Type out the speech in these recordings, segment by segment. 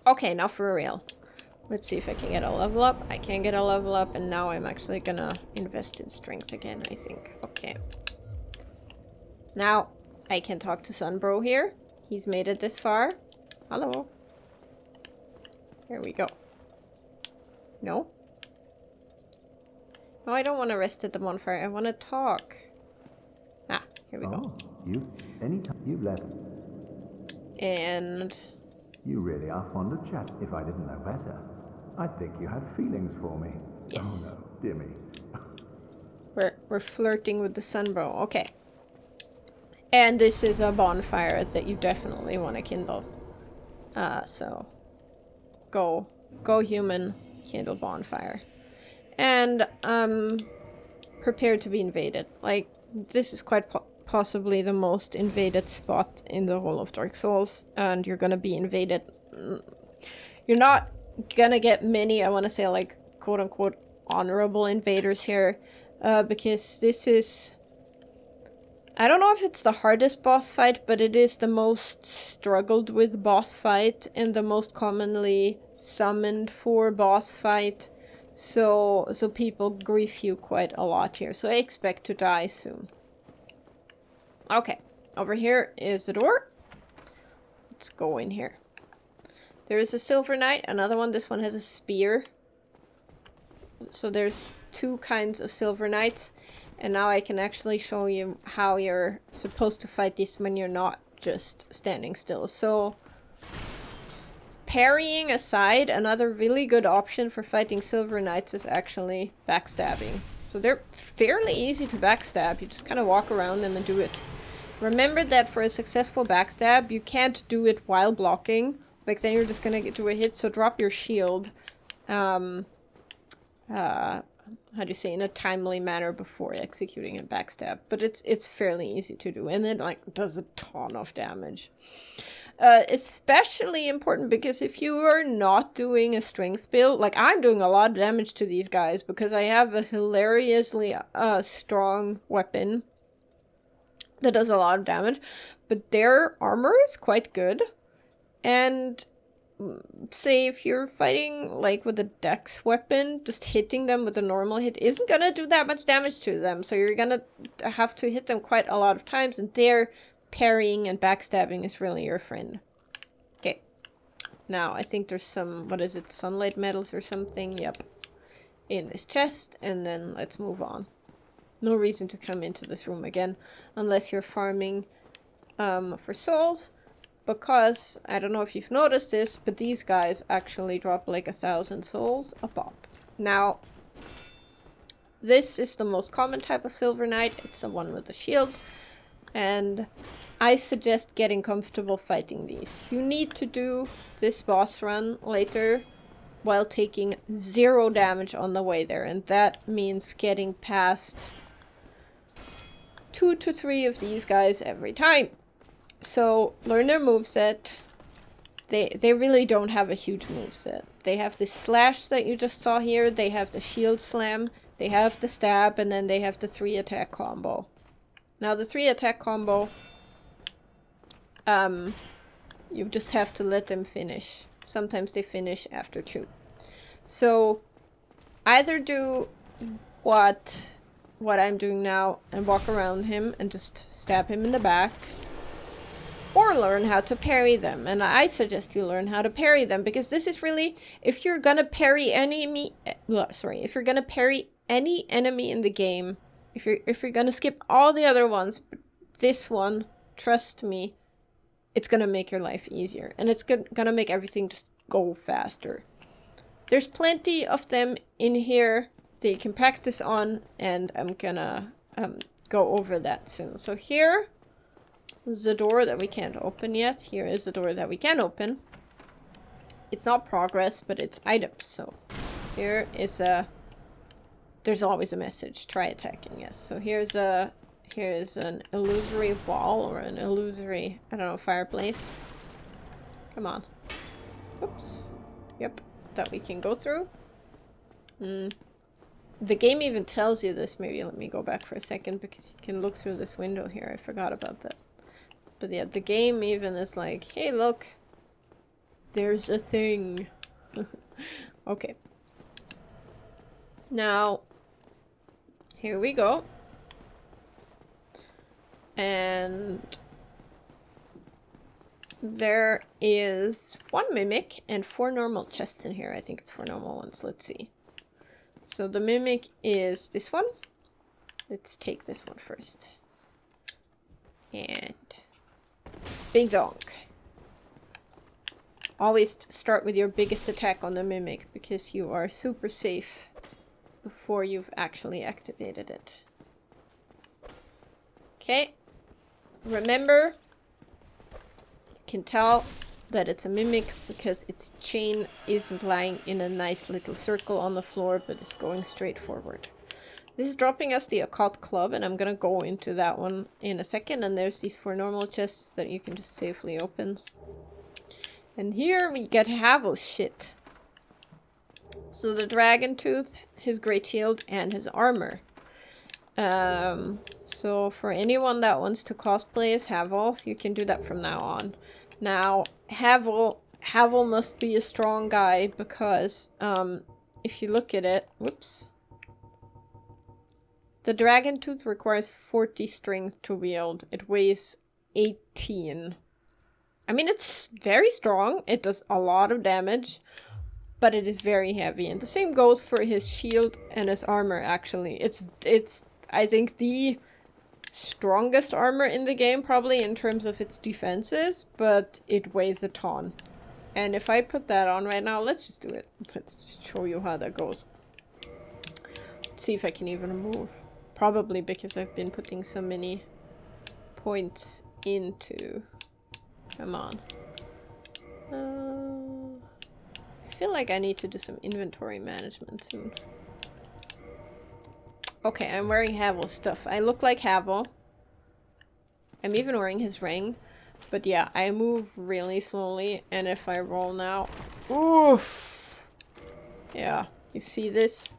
Okay, now for real. Let's see if I can get a level up. I can get a level up, and now I'm actually gonna invest in strength again, I think. Okay. Now, I can talk to Sunbro here. He's made it this far. Hello. Here we go. No? No, I don't want to rest at the bonfire. I want to talk. Ah, here we go. Anytime you've left. And... You really are fond of chat. If I didn't know better, I'd think you had feelings for me. Yes. Oh no, dear me. We're flirting with the Sunbro. Okay. And this is a bonfire that you definitely want to kindle. So... Go human, kindle bonfire. And, prepare to be invaded. Like, this is quite possibly the most invaded spot in the whole of Dark Souls, and you're gonna be invaded. You're not gonna get many, I want to say, like, quote-unquote honorable invaders here, because this is... I don't know if it's the hardest boss fight, but it is the most struggled with boss fight, and the most commonly summoned for boss fight. So people grief you quite a lot here. So I expect to die soon. Okay, over here is the door. Let's go in here. There is a silver knight, another one. This one has a spear. So there's two kinds of silver knights. And now I can actually show you how you're supposed to fight these when you're not just standing still. So, parrying aside, another really good option for fighting silver knights is actually backstabbing. So they're fairly easy to backstab. You just kind of walk around them and do it. Remember that for a successful backstab, you can't do it while blocking. Like, then you're just gonna do a hit, so drop your shield. How do you say, in a timely manner before executing a backstab. But it's fairly easy to do, and it like does a ton of damage. Especially important because if you are not doing a strength build, like I'm doing a lot of damage to these guys because I have a hilariously strong weapon that does a lot of damage, but their armor is quite good. And say if you're fighting like with a dex weapon, just hitting them with a normal hit isn't gonna do that much damage to them, so you're gonna have to hit them quite a lot of times, and their parrying and backstabbing is really your friend. Okay, now I think there's some, what is it, sunlight metals or something, yep, in this chest, and then let's move on. No reason to come into this room again unless you're farming for souls. Because, I don't know if you've noticed this, but these guys actually drop like 1,000 souls a pop. Now, this is the most common type of Silver Knight. It's the one with the shield. And I suggest getting comfortable fighting these. You need to do this boss run later while taking 0 damage on the way there. And that means getting past 2 to 3 of these guys every time. So, learn their moveset. They really don't have a huge moveset. They have the slash that you just saw here, they have the shield slam, they have the stab, and then they have the 3 attack combo. Now the 3 attack combo, you just have to let them finish. Sometimes they finish after 2. So, either do what I'm doing now and walk around him and just stab him in the back, or learn how to parry them. And I suggest you learn how to parry them, because this is really, if you're gonna parry if you're gonna parry any enemy in the game, if you're gonna skip all the other ones, but this one, trust me, it's gonna make your life easier, and it's gonna make everything just go faster. There's plenty of them in here that you can practice on, and I'm gonna go over that soon. So here is the door that we can't open yet. Here is the door that we can open. It's not progress, but it's items. So here is there's always a message. Try attacking, yes. So here's an illusory wall, or an illusory, I don't know, fireplace. Come on. Oops. Yep, that we can go through. The game even tells you this. Maybe let me go back for a second, because you can look through this window here. I forgot about that. But yeah, the game even is like, hey, look, There's a thing. Okay. Now, here we go. And there is 1 mimic and 4 normal chests in here. I think it's 4 normal ones. Let's see. So the mimic is this one. Let's take this one first. And big donk. Always start with your biggest attack on the mimic because you are super safe before you've actually activated it. Okay. Remember, you can tell that it's a mimic because its chain isn't lying in a nice little circle on the floor, but it's going straight forward. This is dropping us the occult club, and I'm gonna go into that one in a second. And there's these 4 normal chests that you can just safely open. And here we get Havel's shit. So the dragon tooth, his great shield, and his armor. So for anyone that wants to cosplay as Havel, you can do that from now on. Now, Havel must be a strong guy because, if you look at it, whoops. The dragon tooth requires 40 strength to wield. It weighs 18. I mean, it's very strong. It does a lot of damage, but it is very heavy. And the same goes for his shield and his armor, actually. It's I think, the strongest armor in the game, probably, in terms of its defenses, but it weighs a ton. And if I put that on right now, let's just do it. Let's just show you how that goes. Let's see if I can even move. Probably because I've been putting so many points into... Come on. I feel like I need to do some inventory management soon. Okay, I'm wearing Havel's stuff. I look like Havel. I'm even wearing his ring. But yeah, I move really slowly. And if I roll now... Oof! Yeah, you see this?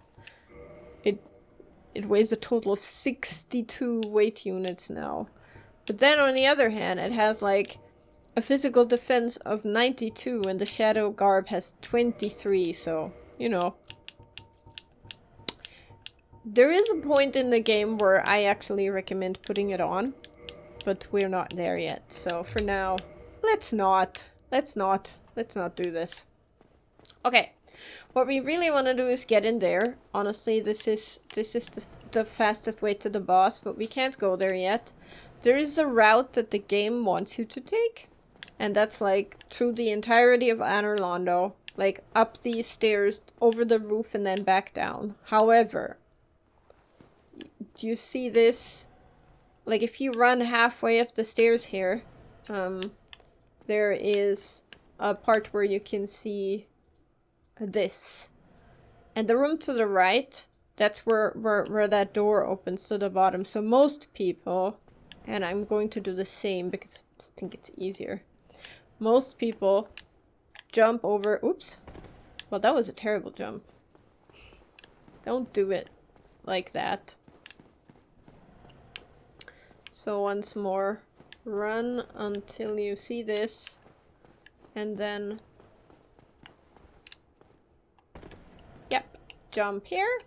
It weighs a total of 62 weight units now. But then on the other hand, it has like a physical defense of 92 and the shadow garb has 23, so, you know. There is a point in the game where I actually recommend putting it on, but we're not there yet. So for now, let's not do this. Okay. What we really want to do is get in there. Honestly, this is the fastest way to the boss, but we can't go there yet. There is a route that the game wants you to take, and that's like through the entirety of Anor Londo, like up these stairs, over the roof, and then back down. However, do you see this? Like if you run halfway up the stairs here, there is a part where you can see this. And the room to the right, that's where that door opens to the bottom. So most people, and I'm going to do the same because I just think it's easier. Most people jump over, oops. Well, that was a terrible jump. Don't do it like that. So once more, run until you see this, and then, yep, jump here,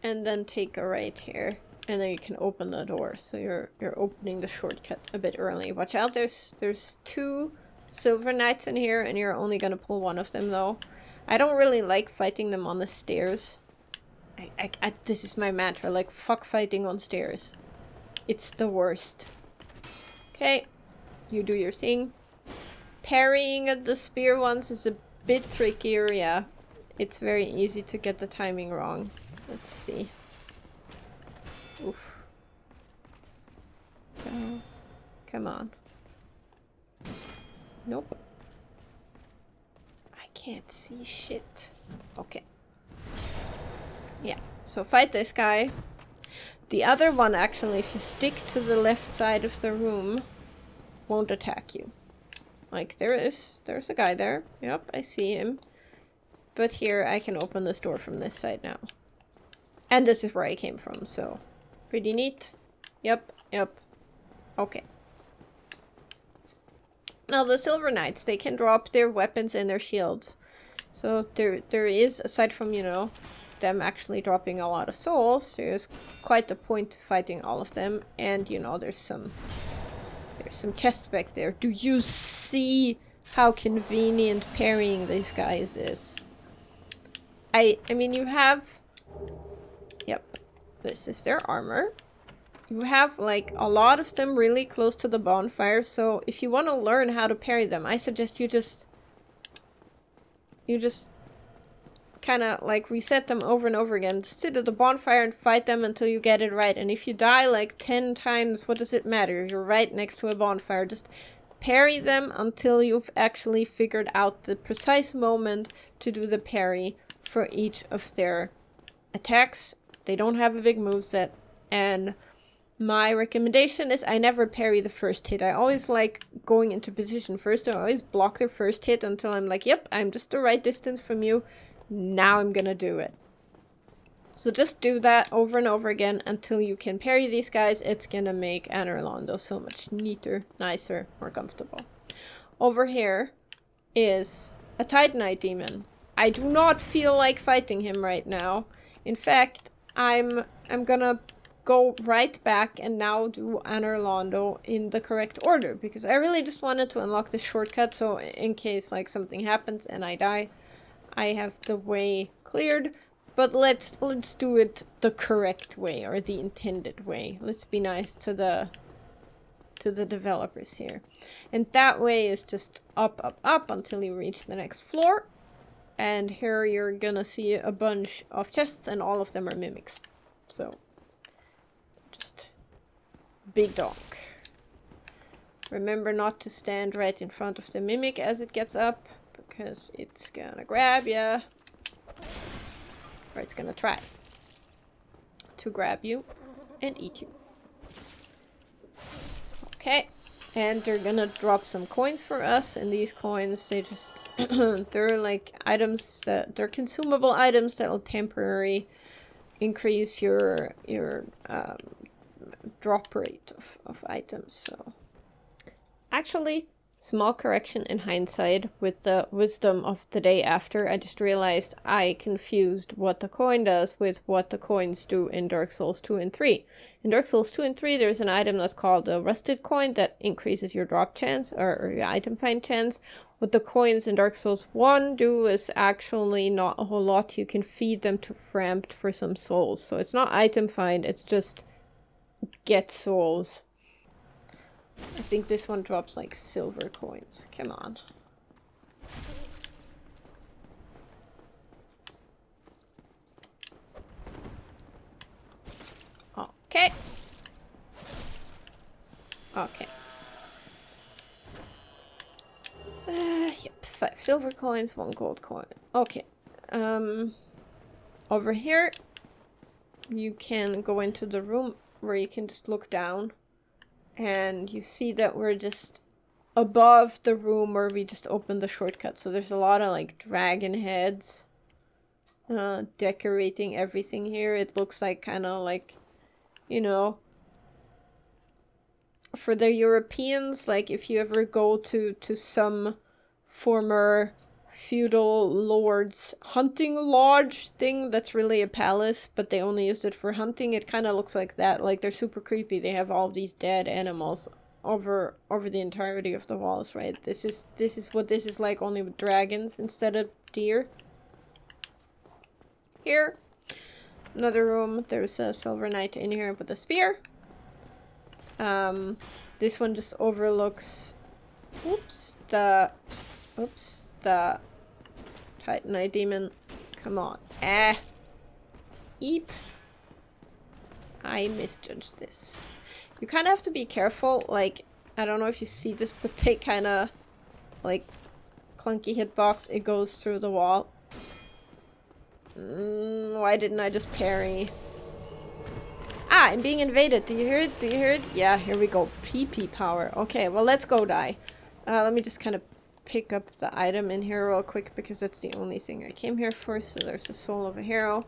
and then take a right here, and then you can open the door. So you're opening the shortcut a bit early. Watch out, there's 2 silver knights in here, and you're only gonna pull one of them though. I don't really like fighting them on the stairs. This is my mantra, like, fuck fighting on stairs. It's the worst. Okay, you do your thing. Parrying the spear ones is a bit trickier, yeah. It's very easy to get the timing wrong. Let's see. Oof. Come on. Nope. I can't see shit. Okay. Yeah, so fight this guy. The other one, actually, if you stick to the left side of the room, won't attack you. Like, there's a guy there. Yep, I see him. But here, I can open this door from this side now. And this is where I came from, so pretty neat. Yep. Okay. Now the Silver Knights, they can drop their weapons and their shields. So there is, aside from, you know, them actually dropping a lot of souls, there's quite a point to fighting all of them. And, you know, there's some chests back there. Do you see how convenient parrying these guys is? I mean, you have... Yep, this is their armor. You have, like, a lot of them really close to the bonfire, so if you want to learn how to parry them, I suggest you just kind of, like, reset them over and over again. Just sit at the bonfire and fight them until you get it right. And if you die, like, 10 times, what does it matter? You're right next to a bonfire. Just parry them until you've actually figured out the precise moment to do the parry for each of their attacks. They don't have a big moveset, and my recommendation is I never parry the first hit. I always like going into position first. I always block their first hit until I'm like, yep, I'm just the right distance from you. Now I'm gonna do it. So just do that over and over again until you can parry these guys. It's gonna make Anor Londo so much neater, nicer, more comfortable. Over here is a Titanite demon. I do not feel like fighting him right now. In fact, I'm gonna go right back and now do Anor Londo in the correct order, because I really just wanted to unlock the shortcut, so in case like something happens and I die, I have the way cleared. But let's do it the correct way, or the intended way. Let's be nice to the developers here. And that way is just up, up, up until you reach the next floor. And here you're gonna see a bunch of chests, and all of them are mimics. So, just big donk. Remember not to stand right in front of the mimic as it gets up, because it's gonna grab ya. Or it's gonna try to grab you and eat you. Okay. And they're gonna drop some coins for us, and these coins, they just, they're like items that, they're consumable items that will temporarily increase your drop rate of items, so. Actually, small correction in hindsight, with the wisdom of the day after, I just realized I confused what the coin does with what the coins do in Dark Souls 2 and 3. In Dark Souls 2 and 3, there's an item that's called a rusted coin that increases your drop chance, or your item find chance. What the coins in Dark Souls 1 do is actually not a whole lot. You can feed them to Framped for some souls. So it's not item find, it's just get souls. I think this one drops like silver coins. Come on. Okay. Okay. Yep, 5 silver coins, 1 gold coin. Okay. Over here, you can go into the room where you can just look down. And you see that we're just above the room where we just opened the shortcut. So there's a lot of like dragon heads decorating everything here. It looks like kind of like, you know, for the Europeans, like if you ever go to some former feudal lord's hunting lodge thing that's really a palace, but they only used it for hunting, it kind of looks like that. Like, they're super creepy. They have all these dead animals over the entirety of the walls, right? This is what this is like, only with dragons instead of deer. Here, another room. There's a silver knight in here with a spear. This one just overlooks the Titanite demon. Come on. Eep. I misjudged this. You kind of have to be careful. Like, I don't know if you see this, but they kind of, like, clunky hitbox. It goes through the wall. Why didn't I just parry? Ah, I'm being invaded. Do you hear it? Do you hear it? Yeah, here we go. PP power. Okay, well, let's go die. Let me just kind of pick up the item in here real quick, because that's the only thing I came here for. So there's the soul of a hero.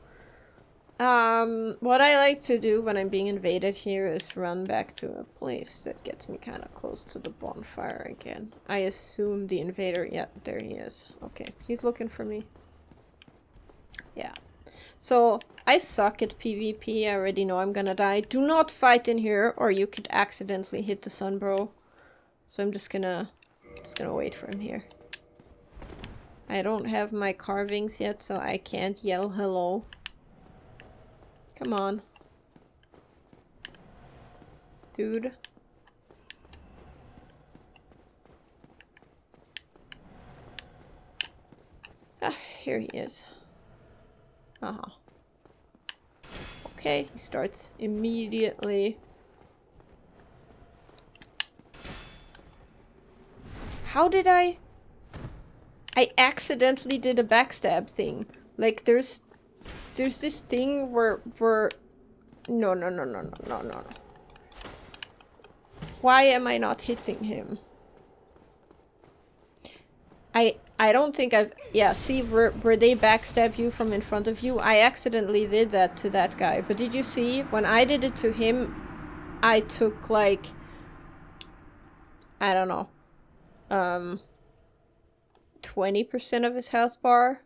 What I like to do when I'm being invaded here is run back to a place that gets me kind of close to the bonfire again. I assume the invader, yeah, there he is. Okay, he's looking for me. Yeah. So, I suck at PvP, I already know I'm gonna die. Do not fight in here, or you could accidentally hit the Sunbro. So I'm just gonna wait for him here. I don't have my carvings yet, so I can't yell hello. Come on. Dude. Ah, here he is. Uh-huh. Okay, he starts immediately. How did I accidentally did a backstab thing. Like, there's this thing where no. Why am I not hitting him? I don't think I've... Yeah, see where they backstab you from in front of you? I accidentally did that to that guy. But did you see? When I did it to him, I took, like... I don't know. 20% of his health bar.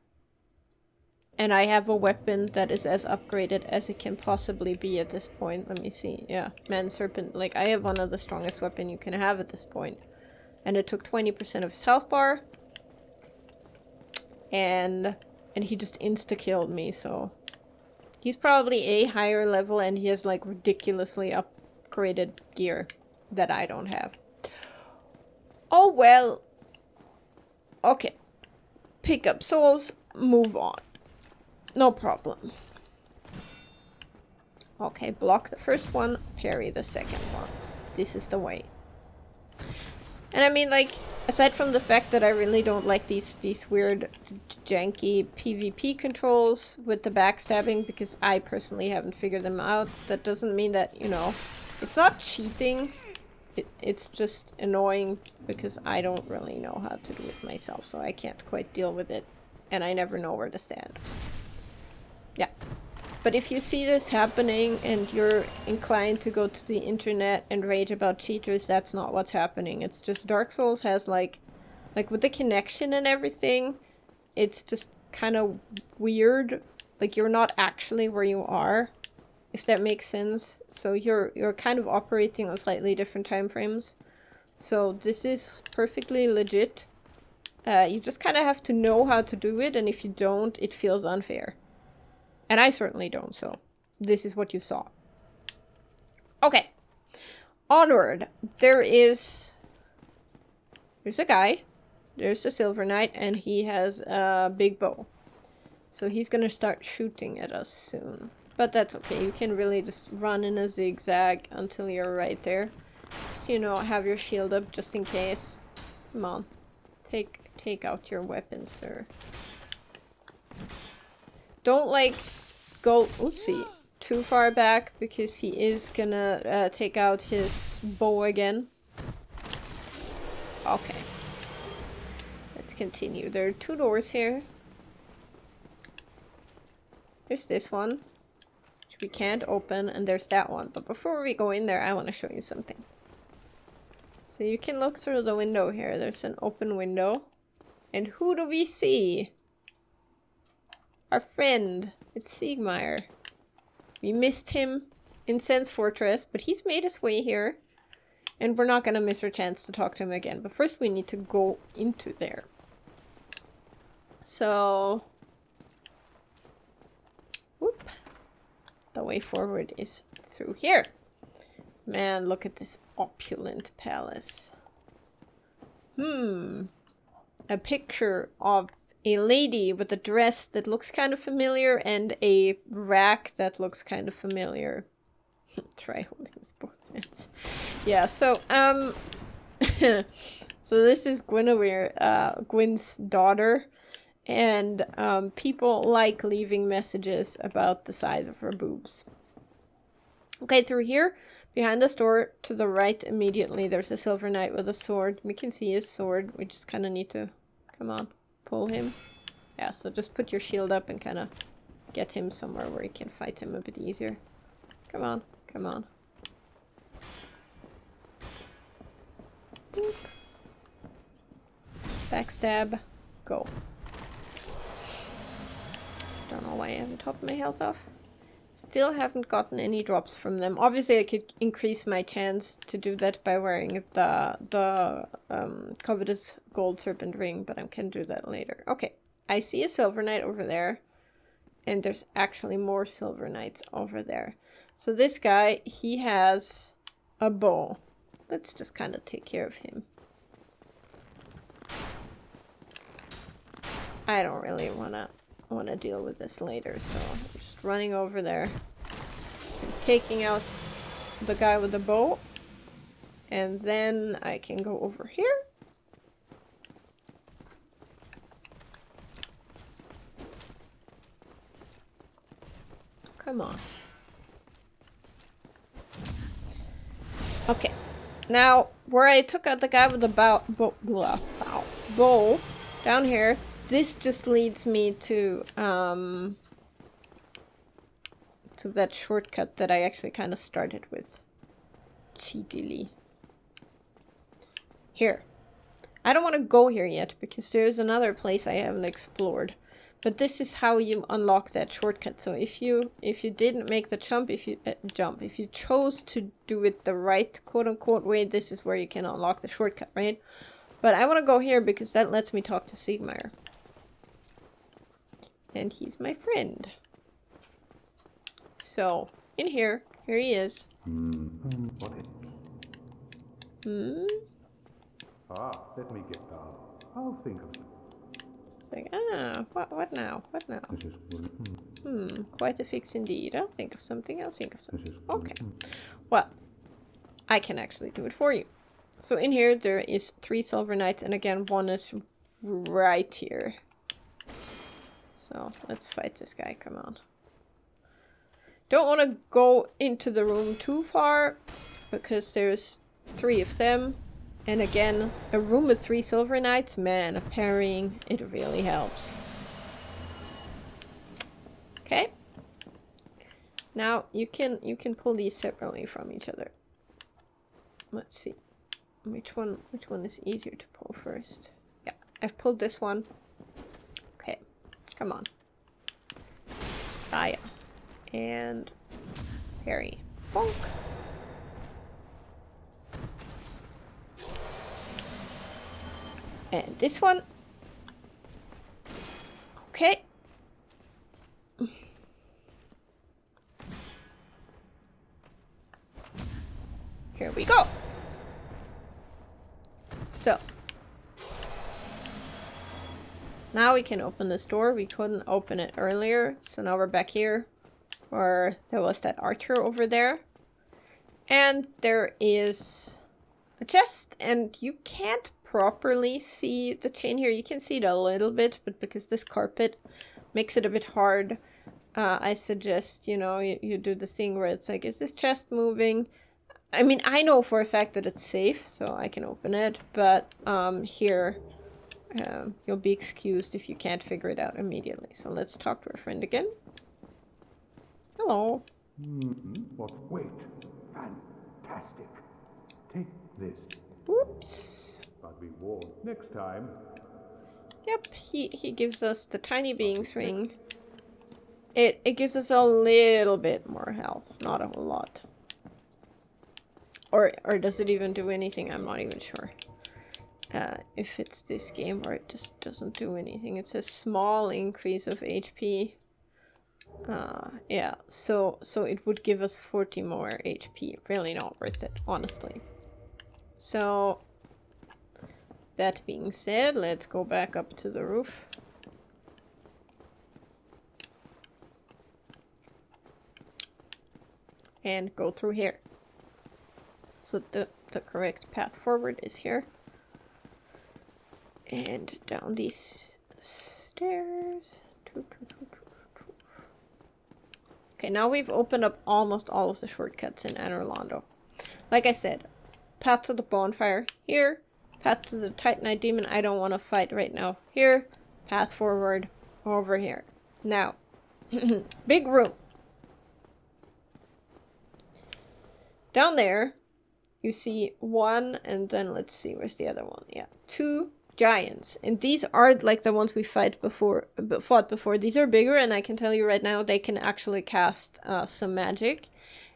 And I have a weapon that is as upgraded as it can possibly be at this point. Let me see. Yeah, Man Serpent. Like, I have one of the strongest weapons you can have at this point. And it took 20% of his health bar. And he just insta-killed me, so... He's probably a higher level and he has, like, ridiculously upgraded gear that I don't have. Oh, well. Okay. Pick up souls. Move on. No problem. Okay, block the first one, parry the second one. This is the way. And I mean, like, aside from the fact that I really don't like these weird, janky PvP controls with the backstabbing, because I personally haven't figured them out, that doesn't mean that, you know, it's not cheating. It's just annoying because I don't really know how to do it myself, so I can't quite deal with it, and I never know where to stand. Yeah. But if you see this happening and you're inclined to go to the internet and rage about cheaters, that's not what's happening. It's just Dark Souls has like with the connection and everything, it's just kind of weird. Like, you're not actually where you are, if that makes sense. So you're kind of operating on slightly different time frames. So this is perfectly legit. You just kind of have to know how to do it, and if you don't, it feels unfair. And I certainly don't, so this is what you saw. Okay. Onward. There's a guy. There's a Silver Knight, and he has a big bow. So he's gonna start shooting at us soon. But that's okay. You can really just run in a zigzag until you're right there. Just, you know, have your shield up just in case. Come on. Take out your weapons, sir. Don't, like, go, oopsie, too far back, because he is gonna take out his bow again. Okay. Let's continue. There are 2 doors here. There's this one, which we can't open, and there's that one. But before we go in there, I want to show you something. So you can look through the window here. There's an open window. And who do we see? Our friend. It's Siegmeyer. We missed him in Sense Fortress, but he's made his way here. And we're not gonna miss our chance to talk to him again. But first we need to go into there. So... whoop. The way forward is through here. Man, look at this opulent palace. A picture of a lady with a dress that looks kind of familiar and a rack that looks kind of familiar. Try holding with both hands. Yeah, so, so this is Gwynevere, Gwyn's daughter, and people like leaving messages about the size of her boobs. Okay, through here, behind the door, to the right immediately, there's a Silver Knight with a sword. We can see his sword. We just kind of need to, come on, pull him. Yeah, so just put your shield up and kind of get him somewhere where you can fight him a bit easier. Come on, come on. Boop. Backstab. Go. Don't know why I haven't topped my health off. Still haven't gotten any drops from them. Obviously, I could increase my chance to do that by wearing the covetous gold serpent ring, but I can do that later. Okay, I see a silver knight over there, and there's actually more silver knights over there. So this guy, he has a bow. Let's just kind of take care of him. I don't really wanna deal with this later, so I'm just running over there, taking out the guy with the bow, and then I can go over here. Come on. Okay, now where I took out the guy with the bow down here. This just leads me to that shortcut that I actually kind of started with. Cheatily. Here. I don't want to go here yet because there's another place I haven't explored. But this is how you unlock that shortcut. So if you didn't make the jump, if you chose to do it the right quote-unquote way, this is where you can unlock the shortcut, right? But I want to go here because that lets me talk to Sigmar. And he's my friend. So, in here he is. What is Hmm? let me get down. I'll think of it. It's like, what now? What now? This is Quite a fix indeed. I'll think of something, I'll think of something. This is Okay. Well, I can actually do it for you. So in here there is 3 silver knights, and again one is right here. So let's fight this guy, come on. Don't want to go into the room too far, because there's 3 of them. And again, a room with 3 silver knights, man, parrying, it really helps. Okay. Now you can pull these separately from each other. Let's see. Which one is easier to pull first? Yeah, I've pulled this one. Okay. Come on. Yeah. And parry. Bonk. And this one. Okay. Here we go. So. Now we can open this door. We couldn't open it earlier. So now we're back here. Where there was that archer over there. And there is a chest. And you can't properly see the chain here. You can see it a little bit, but because this carpet makes it a bit hard, I suggest, you know, you do the thing where it's like, is this chest moving? I mean, I know for a fact that it's safe, so I can open it, but here you'll be excused if you can't figure it out immediately. So let's talk to our friend again. Hello. What? Wait. Fantastic. Take this. Oops. But be warned next time. Yep, he gives us the tiny beings ring. It gives us a little bit more health, not a whole lot. Or does it even do anything? I'm not even sure. If it's this game where it just doesn't do anything. It's a small increase of HP. Yeah, so it would give us 40 more HP. Really not worth it, honestly. So, that being said, let's go back up to the roof. And go through here. So the correct path forward is here. And down these stairs. Okay, now we've opened up almost all of the shortcuts in Anor Londo. Like I said, path to the bonfire here. Path to the Titanite demon I don't want to fight right now here. Path forward over here. Now, Big room. Down there, you see one, and then let's see, where's the other one? Yeah, two giants. And these aren't like the ones we fought before. These are bigger, and I can tell you right now, they can actually cast some magic.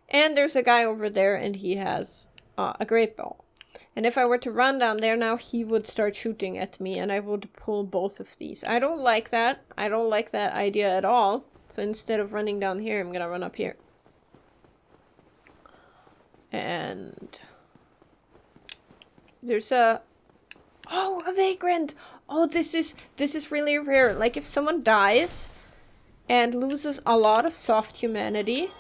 And there's a guy over there, and he has a great bow. And if I were to run down there now, he would start shooting at me, and I would pull both of these. I don't like that. I don't like that idea at all. So instead of running down here, I'm gonna run up here. And there's a... Oh, a Vagrant! Oh, this is really rare. Like, if someone dies and loses a lot of soft humanity,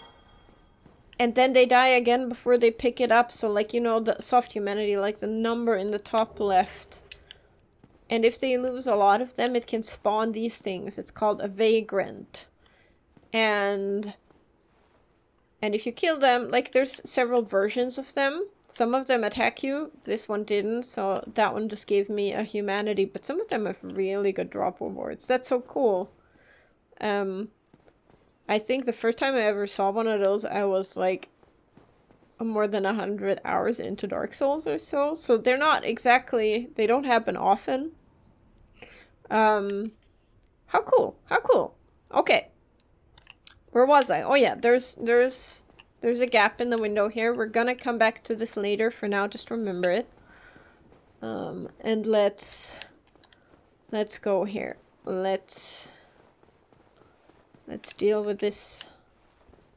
and then they die again before they pick it up. So, like, you know, the soft humanity, like the number in the top left. And if they lose a lot of them, it can spawn these things. It's called a Vagrant. And if you kill them, like, there's several versions of them. Some of them attack you. This one didn't, so that one just gave me a humanity. But some of them have really good drop rewards. That's so cool. I think the first time I ever saw one of those, I was like more than 100 hours into Dark Souls or so. So they're not exactly, they don't happen often. How cool. How cool. Okay. Where was I? Oh yeah, there's a gap in the window here. We're gonna come back to this later. For now, just remember it. And let's go here. Let's deal with this.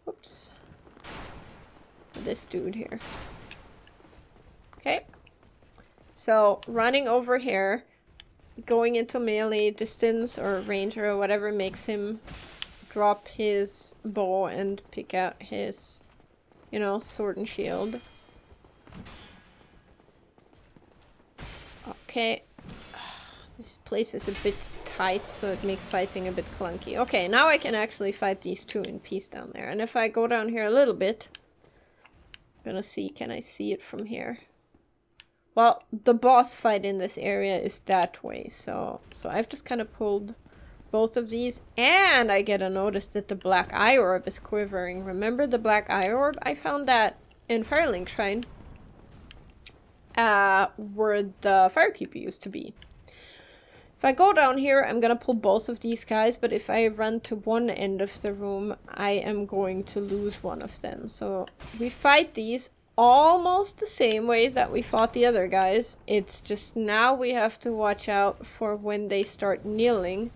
Oops. This dude here. Okay. So, running over here, going into melee distance or range or whatever makes him drop his bow and pick out his, you know, sword and shield. Okay. This place is a bit tight, so it makes fighting a bit clunky. Okay, now I can actually fight these two in peace down there. And if I go down here a little bit, I'm gonna see, can I see it from here? Well, the boss fight in this area is that way, so I've just kind of pulled both of these, and I get a notice that the black Eye Orb is quivering. Remember the black Eye Orb? I found that in Firelink Shrine, where the Firekeeper used to be. If I go down here, I'm gonna pull both of these guys, but if I run to one end of the room, I am going to lose one of them. So we fight these almost the same way that we fought the other guys. It's just now we have to watch out for when they start kneeling,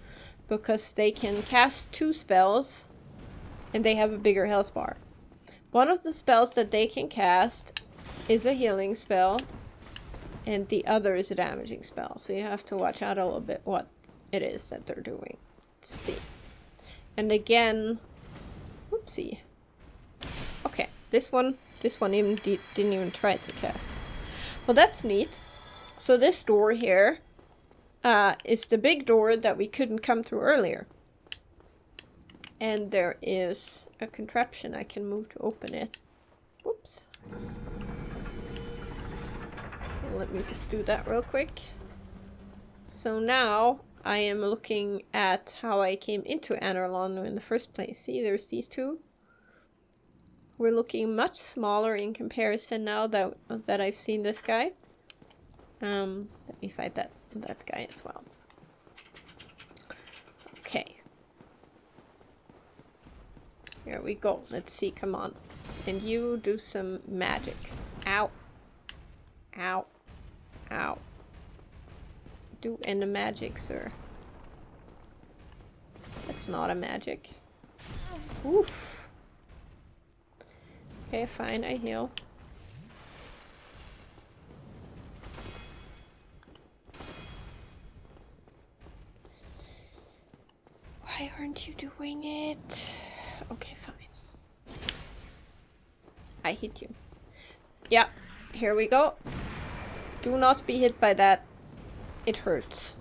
because they can cast two spells and they have a bigger health bar. One of the spells that they can cast is a healing spell, and the other is a damaging spell. So you have to watch out a little bit what it is that they're doing. Let's see. And again, whoopsie. Okay, this one even didn't even try to cast. Well, that's neat. So this door here is the big door that we couldn't come through earlier. And there is a contraption I can move to open it. Whoops. So let me just do that real quick. So now I am looking at how I came into Anor Londo in the first place. See, there's these two. We're looking much smaller in comparison now that I've seen this guy. Let me fight that guy as well. Okay. Here we go. Let's see, come on. And you do some magic. Ow. Ow. Ow. Do any magic, sir. That's not a magic. Oof. Okay, fine, I heal. Why aren't you doing it? Okay, fine. I hit you. Yeah, here we go. Do not be hit by that. It hurts.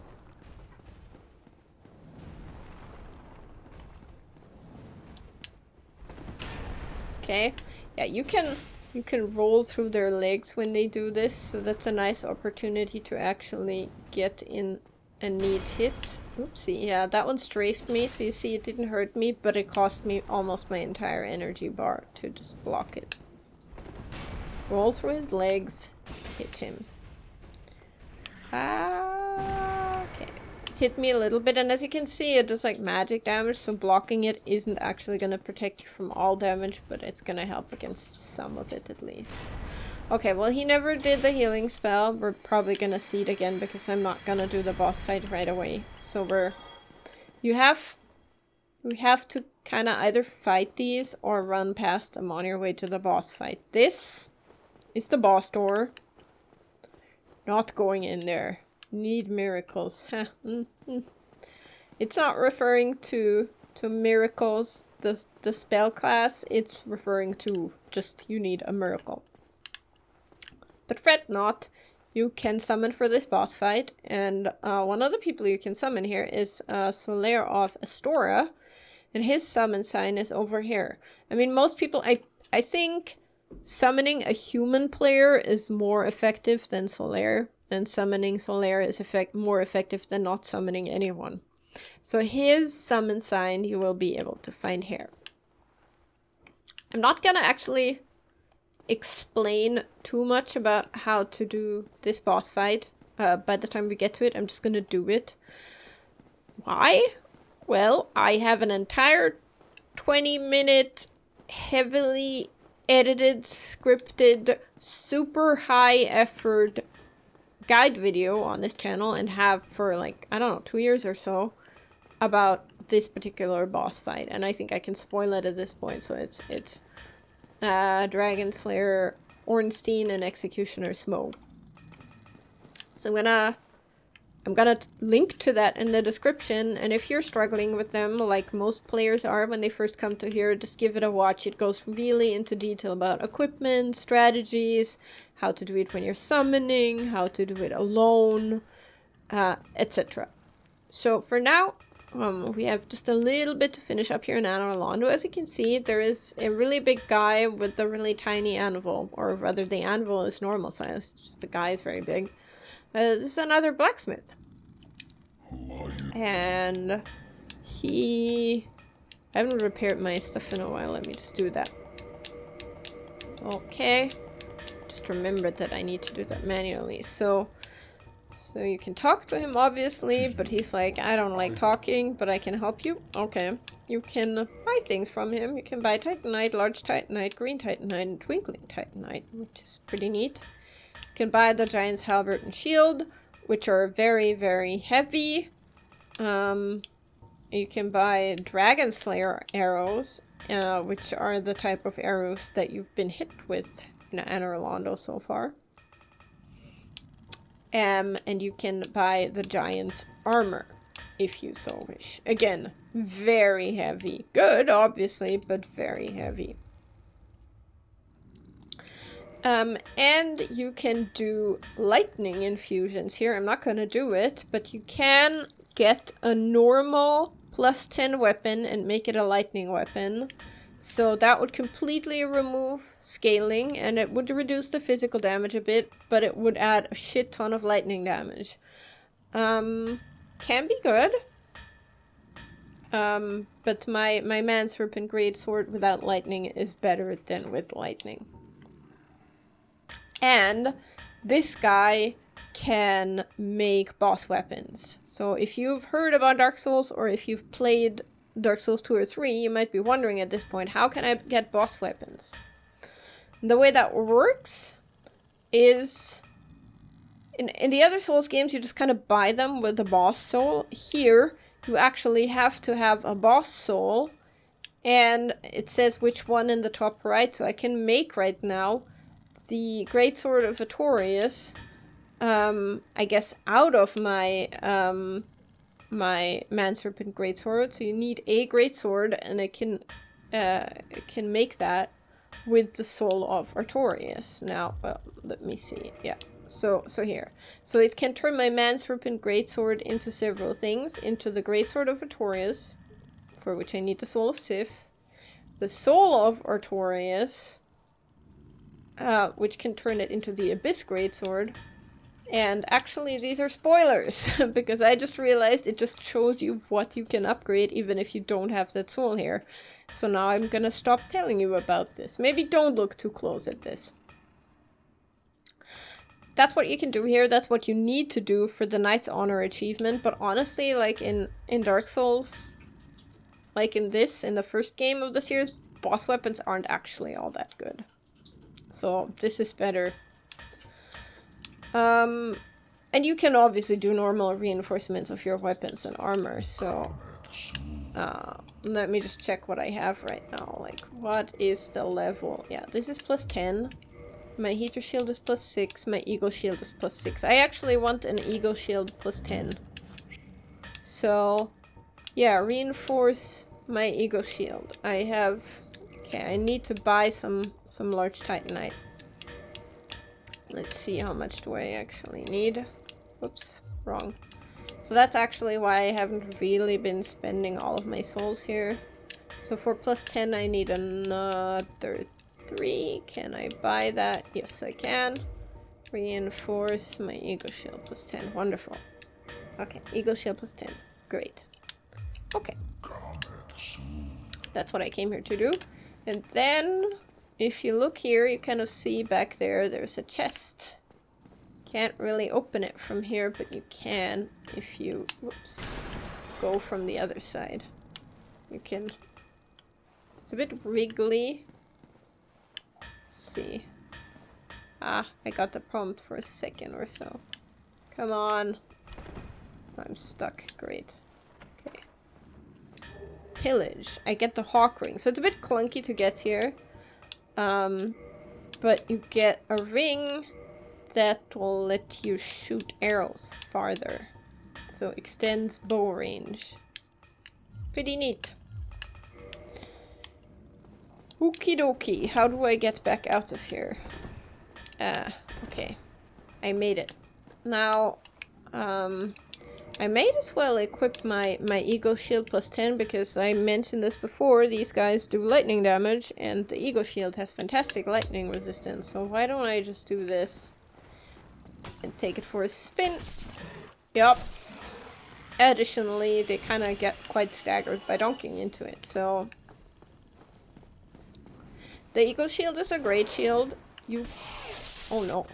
Okay. Yeah, you can roll through their legs when they do this, so that's a nice opportunity to actually get in a neat hit. Oopsie, yeah, that one strafed me, so you see it didn't hurt me, but it cost me almost my entire energy bar to just block it. Roll through his legs, hit him. Okay. It hit me a little bit, and as you can see, it does like magic damage, so blocking it isn't actually gonna protect you from all damage, but it's gonna help against some of it at least. Okay, well, he never did the healing spell. We're probably gonna see it again because I'm not gonna do the boss fight right away. So we have to kind of either fight these or run past them on your way to the boss fight. This is the boss door. Not going in there. Need miracles. It's not referring to miracles, the spell class. It's referring to just you need a miracle. But fret not, you can summon for this boss fight, and one of the people you can summon here is Solaire of Astora, and his summon sign is over here. I mean, most people, I think summoning a human player is more effective than Solaire, and summoning Solaire is more effective than not summoning anyone. So his summon sign you will be able to find here. I'm not gonna actually explain too much about how to do this boss fight. By the time we get to it, I'm just gonna do it. Why? Well, I have an entire 20-minute, heavily edited, scripted, super high effort guide video on this channel, and have for like, I don't know, 2 years or so, about this particular boss fight. And I think I can spoil it at this point, so it's Dragon Slayer, Ornstein, and Executioner Smoke. So I'm gonna link to that in the description, and if you're struggling with them, like most players are when they first come to here, just give it a watch. It goes really into detail about equipment, strategies, how to do it when you're summoning, how to do it alone, etc. So for now, we have just a little bit to finish up here in Anor Londo. As you can see, there is a really big guy with a really tiny anvil, or rather the anvil is normal size, just the guy is very big. This is another blacksmith. And I haven't repaired my stuff in a while, let me just do that. Okay, just remembered that I need to do that manually, so you can talk to him, obviously, but he's like, I don't like talking, but I can help you. Okay. You can buy things from him. You can buy Titanite, large Titanite, green Titanite, and twinkling Titanite, which is pretty neat. You can buy the giant's halberd and shield, which are very, very heavy. You can buy Dragon Slayer arrows, which are the type of arrows that you've been hit with in Anor Londo so far. And you can buy the giant's armor, if you so wish. Again, very heavy. Good, obviously, but very heavy. And you can do lightning infusions here. I'm not going to do it, but you can get a normal +10 weapon and make it a lightning weapon. So that would completely remove scaling, and it would reduce the physical damage a bit, but it would add a shit ton of lightning damage. Can be good. But my Manserpent Greatsword without lightning is better than with lightning. And this guy can make boss weapons. So if you've heard about Dark Souls, or if you've played Dark Souls 2 or 3, you might be wondering at this point, how can I get boss weapons? The way that works is, in the other Souls games, you just kind of buy them with the boss soul. Here, you actually have to have a boss soul, and it says which one in the top right, so I can make right now the Greatsword of Artorias, I guess out of my Manserpent Greatsword. So you need a Greatsword, and it can make that with the Soul of Artorias. Now, well, let me see. Yeah. So here. So it can turn my Manserpent Greatsword into several things. Into the Greatsword of Artorias, for which I need the Soul of Sif. The Soul of Artorias, which can turn it into the Abyss Greatsword. And actually these are spoilers, because I just realized it just shows you what you can upgrade even if you don't have that soul here. So now I'm gonna stop telling you about this. Maybe don't look too close at this. That's what you can do here, that's what you need to do for the Knight's Honor achievement, but honestly, like in Dark Souls, like in the first game of the series, boss weapons aren't actually all that good. So this is better. And you can obviously do normal reinforcements of your weapons and armor, so... let me just check what I have right now. Like, what is the level? Yeah, this is plus 10. My heater shield is plus 6. My eagle shield is plus 6. I actually want an eagle shield plus 10. So, yeah, reinforce my eagle shield. I have... Okay, I need to buy some large Titanite. Let's see, how much do I actually need? Whoops, wrong. So that's actually why I haven't really been spending all of my souls here. So for plus 10 I need another 3. Can I buy that? Yes, I can. Reinforce my eagle shield plus 10. Wonderful. Okay, eagle shield plus 10. Great. Okay. That's what I came here to do. And then, if you look here, you kind of see back there, there's a chest. Can't really open it from here, but you can if you, whoops, go from the other side. You can, it's a bit wriggly. Let's see. Ah, I got the prompt for a second or so. Come on. I'm stuck. Great. Okay. Pillage. I get the hawk ring. So it's a bit clunky to get here. But you get a ring that will let you shoot arrows farther. So extends bow range. Pretty neat. Okie dokie. How do I get back out of here? Okay. I made it. Now, I might as well equip my eagle shield plus 10 because I mentioned this before. These guys do lightning damage and the eagle shield has fantastic lightning resistance. So why don't I just do this and take it for a spin? Yup. Additionally, they kind of get quite staggered by donking into it. So the eagle shield is a great shield. Oh no.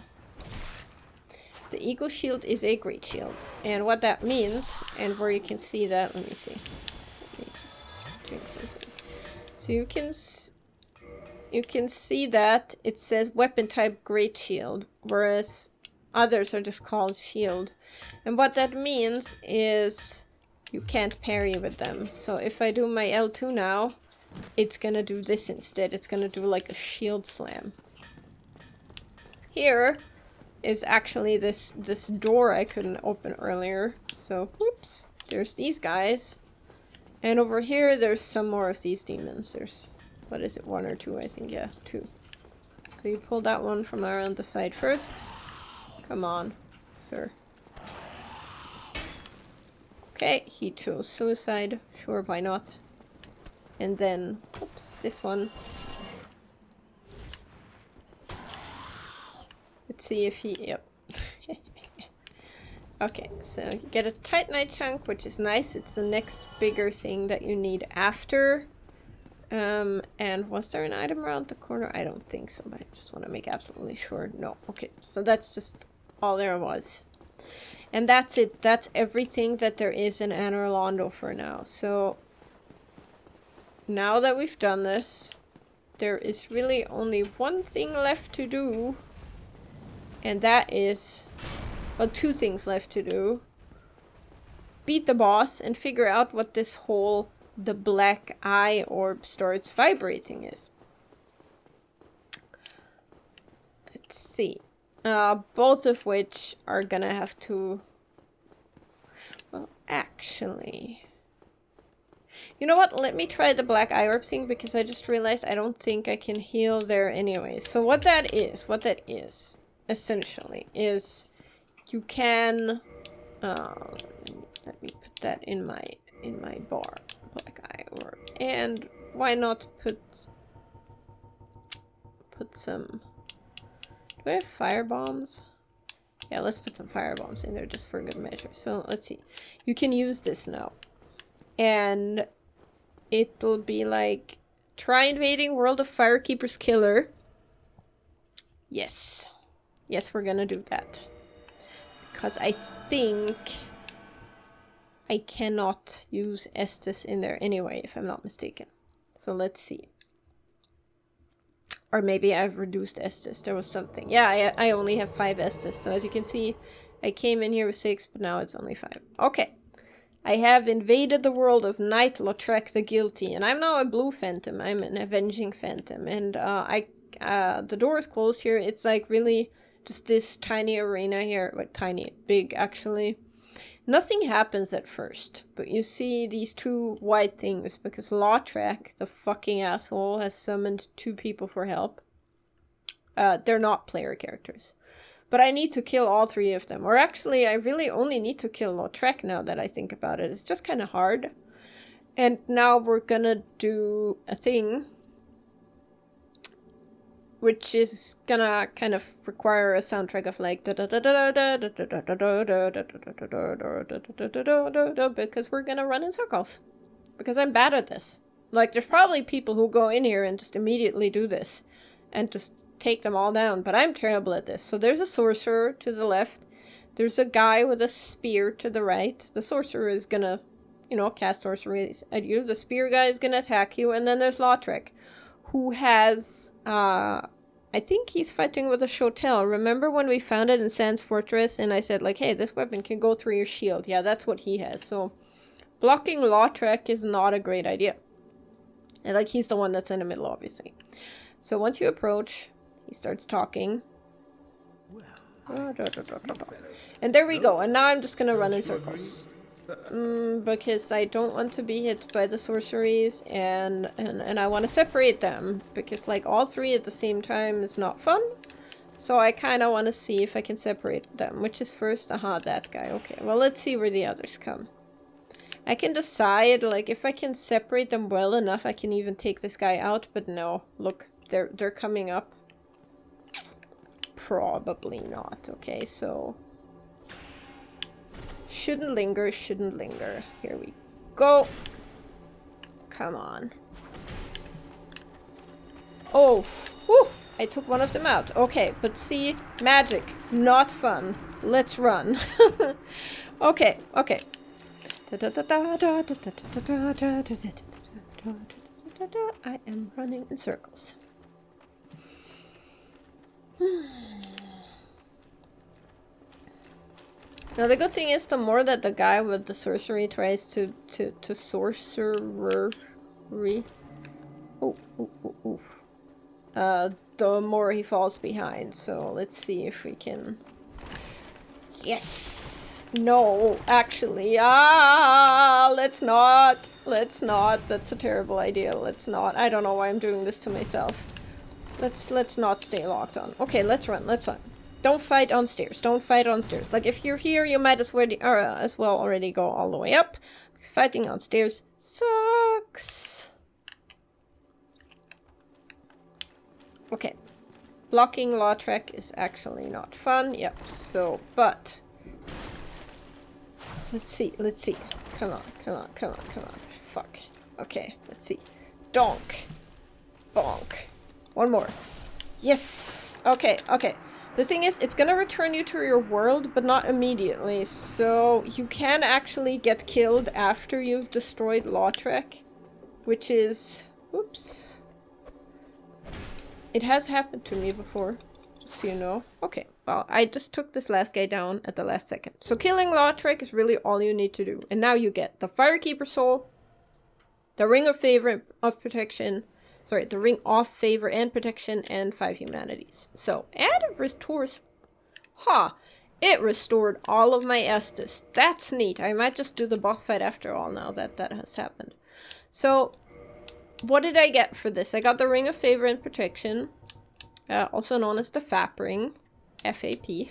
The eagle shield is a great shield. And what that means, and where you can see that, let me see. Let me just drink something. So you can see that it says weapon type great shield, whereas others are just called shield. And what that means is you can't parry with them. So if I do my L2 now, it's gonna do this instead. It's gonna do like a shield slam. Here is actually this door I couldn't open earlier. So, whoops, there's these guys. And over here, there's some more of these demons. There's, what is it, 1 or 2, I think, yeah, 2. So you pull that one from around the side first. Come on, sir. Okay, he chose suicide. Sure, why not? And then, oops, this one. Let's see if he, yep. Okay, so you get a Titanite chunk, which is nice. It's the next bigger thing that you need after. And was there an item around the corner? I don't think so, but I just want to make absolutely sure. No, okay, so that's just all there was. And that's it. That's everything that there is in Anor Londo for now. So now that we've done this, there is really only one thing left to do. And that is, well, 2 things left to do. Beat the boss and figure out what this whole, the black eye orb starts vibrating is. Let's see. Both of which are gonna have to... Well, actually... You know what? Let me try the black eye orb thing because I just realized I don't think I can heal there anyway. So what that is, essentially, is you can... let me put that in my bar. Black eye orb. And why not put some... Do I have fire bombs? Yeah, let's put some firebombs in there just for good measure. So let's see. You can use this now. And it'll be like, try invading world of Firekeeper's killer. Yes. Yes, we're gonna do that. Because I think I cannot use Estus in there anyway, if I'm not mistaken. So let's see. Or maybe I've reduced Estus. There was something. Yeah, I only have 5 Estus. So as you can see, I came in here with 6, but now it's only 5. Okay. I have invaded the world of Knight Lautrec the Guilty. And I'm now a blue phantom. I'm an avenging phantom. And the door is closed here. It's like really just this tiny arena here. Well, tiny. Big, actually. Nothing happens at first, but you see these 2 white things because Lautrec, the fucking asshole, has summoned 2 people for help. They're not player characters. But I need to kill all 3 of them. Or actually, I really only need to kill Lautrec now that I think about it. It's just kind of hard. And now we're gonna do a thing which is gonna kind of require a soundtrack of like because we're gonna run in circles. Because I'm bad at this. Like, there's probably people who go in here and just immediately do this and just take them all down, but I'm terrible at this. So there's a sorcerer to the left. There's a guy with a spear to the right. The sorcerer is gonna, you know, cast sorcery at you. The spear guy is gonna attack you, and then there's Lautrec, who has I think he's fighting with a Shotel. Remember when we found it in Sans Fortress and I said like, hey, this weapon can go through your shield? Yeah, that's what he has. So blocking Lautrec is not a great idea. And like, he's the one that's in the middle, obviously. So once you approach, he starts talking. And there we go. And now I'm just gonna run in circles. Because I don't want to be hit by the sorceries, and I want to separate them, because like all 3 at the same time is not fun. So I kind of want to see if I can separate them. Which is first? Aha, that guy. Okay, well, let's see where the others come. I can decide, like, if I can separate them well enough, I can even take this guy out, but no. Look, they're coming up. Probably not. Okay, so shouldn't linger, shouldn't linger. Here we go. Come on. Oh, whew, I took one of them out. Okay, but see, magic, not fun. Let's run. Okay, okay. I am running in circles. Now the good thing is, the more that the guy with the sorcery tries to sorcery, the more he falls behind. So let's see if we can. Yes. No, actually, let's not. That's a terrible idea. Let's not. I don't know why I'm doing this to myself. Let's not stay locked on. Okay, let's run. Let's run. Don't fight on stairs. Don't fight on stairs. Like, if you're here, you might as well already go all the way up. Because fighting on stairs sucks. Okay. Blocking Lautrec is actually not fun. Yep, so, but let's see. Come on. Fuck. Okay, let's see. Donk. Bonk. One more. Yes! Okay. The thing is, it's gonna return you to your world, but not immediately. So you can actually get killed after you've destroyed Lautrec, which is... Oops. It has happened to me before, just so you know. Okay, well, I just took this last guy down at the last second. So killing Lautrec is really all you need to do. And now you get the Firekeeper Soul, the Ring of Favor of Protection... Sorry, the Ring of Favor and Protection, and 5 humanities. So, and it restores... It restored all of my Estus. That's neat. I might just do the boss fight after all now that that has happened. So, what did I get for this? I got the Ring of Favor and Protection, also known as the FAP Ring. F-A-P.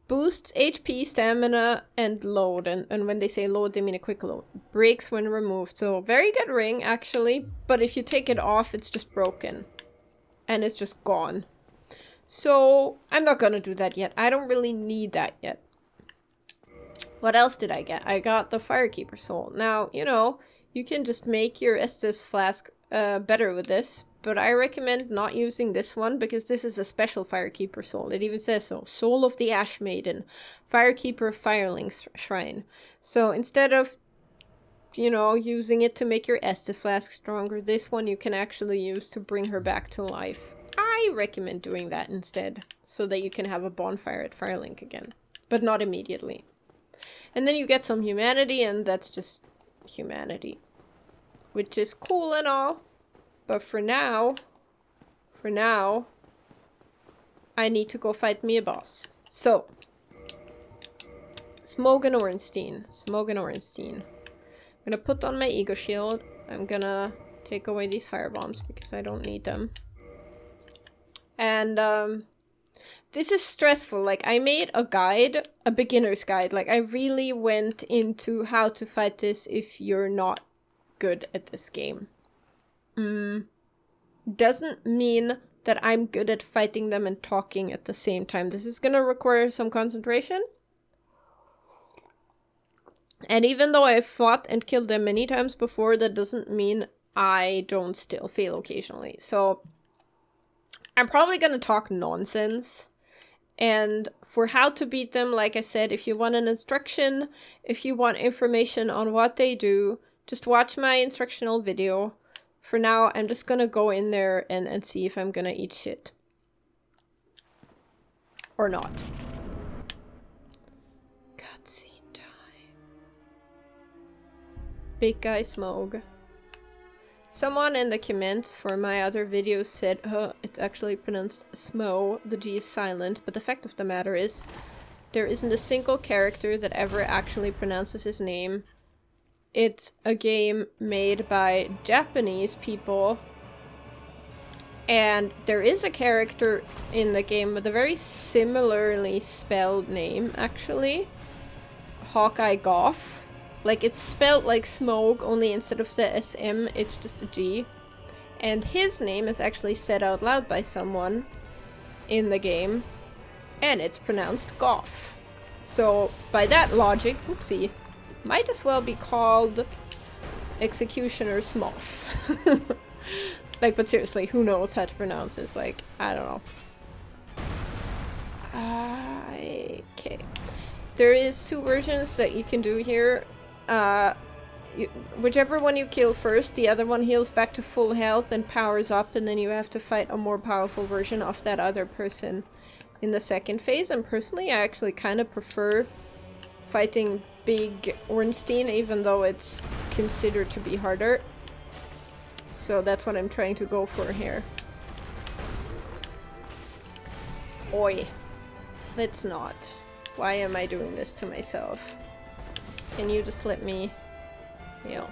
Boosts HP, stamina, and load. And when they say load, they mean a quick load. Breaks when removed. So, very good ring, actually. But if you take it off, it's just broken. And it's just gone. So I'm not gonna do that yet. I don't really need that yet. What else did I get? I got the Firekeeper soul. Now, you know, you can just make your Estus flask better with this, but I recommend not using this one because this is a special Firekeeper soul. It even says so. Soul of the Ash Maiden. Firekeeper Firelink Shrine. So instead of, you know, using it to make your Estus flask stronger, this one you can actually use to bring her back to life. I recommend doing that instead, so that you can have a bonfire at Firelink again. But not immediately. And then you get some humanity, and that's just humanity. Which is cool and all. But for now, I need to go fight me a boss. So, Smogan Orenstein. I'm gonna put on my ego shield. I'm gonna take away these firebombs because I don't need them. And, this is stressful. Like, I made a guide, a beginner's guide. Like, I really went into how to fight this if you're not good at this game. Doesn't mean that I'm good at fighting them and talking at the same time. This is gonna require some concentration. And even though I've fought and killed them many times before, that doesn't mean I don't still fail occasionally. So, I'm probably gonna talk nonsense. And for how to beat them, like I said, if you want an instruction, if you want information on what they do, just watch my instructional video. For now, I'm just gonna go in there and see if I'm gonna eat shit. Or not. Cutscene time. Big guy Smog. Someone in the comments for my other videos said, it's actually pronounced Smo, the G is silent, but the fact of the matter is, there isn't a single character that ever actually pronounces his name. It's a game made by Japanese people, and there is a character in the game with a very similarly spelled name, actually. Hawkeye Goff. Like, it's spelled like Smoke, only instead of the SM, it's just a G. And his name is actually said out loud by someone in the game, and it's pronounced Goff. So, by that logic, whoopsie, might as well be called Executioner Smoff. Like, but seriously, who knows how to pronounce this? Like, I don't know. Okay. There is 2 versions that you can do here. Whichever one you kill first, the other one heals back to full health and powers up, and then you have to fight a more powerful version of that other person in the second phase. And personally, I actually kind of prefer fighting Big Ornstein, even though it's considered to be harder. So that's what I'm trying to go for here. Oi. Let's not. Why am I doing this to myself? Can you just let me, you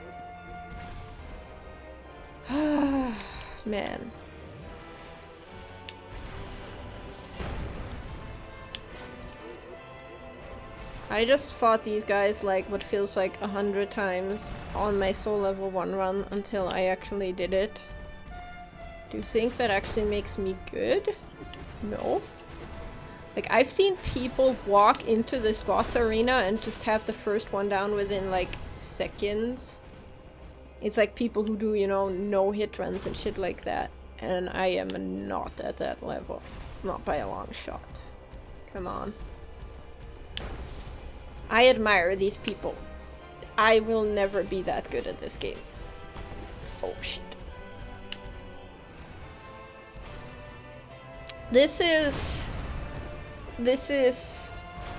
know. Man. I just fought these guys like what feels like 100 times on my soul level 1 run until I actually did it. Do you think that actually makes me good? No. Like, I've seen people walk into this boss arena and just have the first one down within, like, seconds. It's like people who do, you know, no-hit runs and shit like that. And I am not at that level. Not by a long shot. Come on. I admire these people. I will never be that good at this game. Oh, shit. This is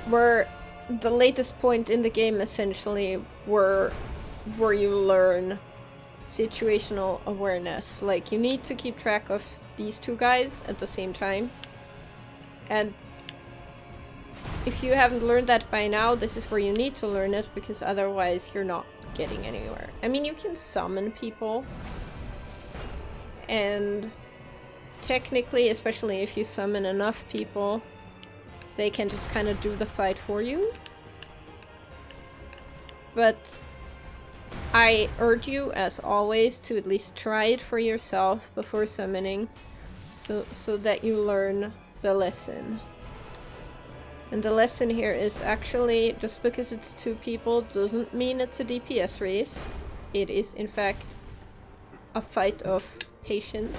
where the latest point in the game, essentially, where you learn situational awareness. Like, you need to keep track of these 2 guys at the same time. And if you haven't learned that by now, this is where you need to learn it, because otherwise you're not getting anywhere. I mean, you can summon people, and technically, especially if you summon enough people, they can just kind of do the fight for you. But I urge you, as always, to at least try it for yourself before summoning, so that you learn the lesson. And the lesson here is actually, just because it's 2 people doesn't mean it's a DPS race. It is in fact a fight of patience.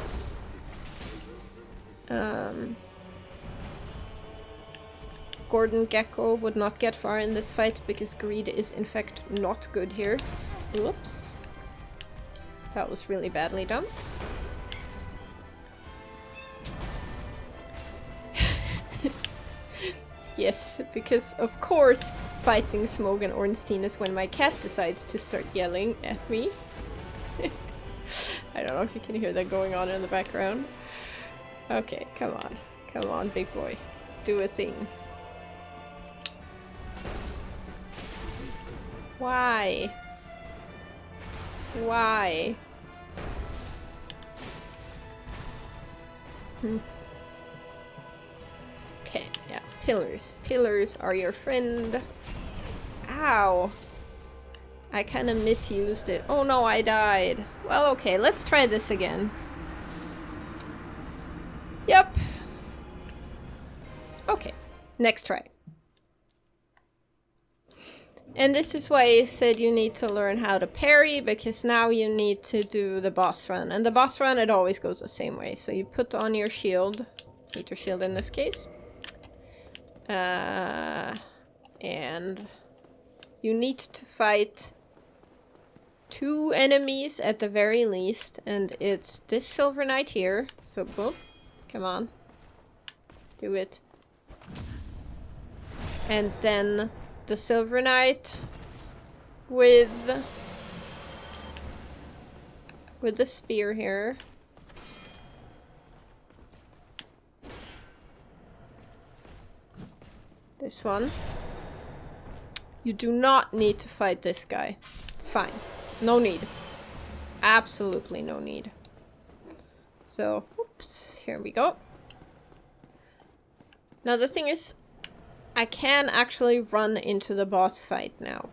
Gordon Gecko would not get far in this fight because greed is in fact not good here. Whoops. That was really badly done. Yes, because of course fighting Smog and Ornstein is when my cat decides to start yelling at me. I don't know if you can hear that going on in the background. Okay, come on. Come on, big boy. Do a thing. Why? Why? Okay, yeah. Pillars. Pillars are your friend. Ow. I kind of misused it. Oh no, I died. Well, okay, let's try this again. Yep. Okay, next try. And this is why I said you need to learn how to parry, because now you need to do the boss run. And the boss run, it always goes the same way. So you put on your shield, meter shield in this case. And you need to fight 2 enemies at the very least. And it's this Silver Knight here. So, boop. Come on. Do it. And then the Silver Knight with the spear here. This one. You do not need to fight this guy. It's fine. No need. Absolutely no need. So, oops, here we go. Now the thing is, I can actually run into the boss fight now.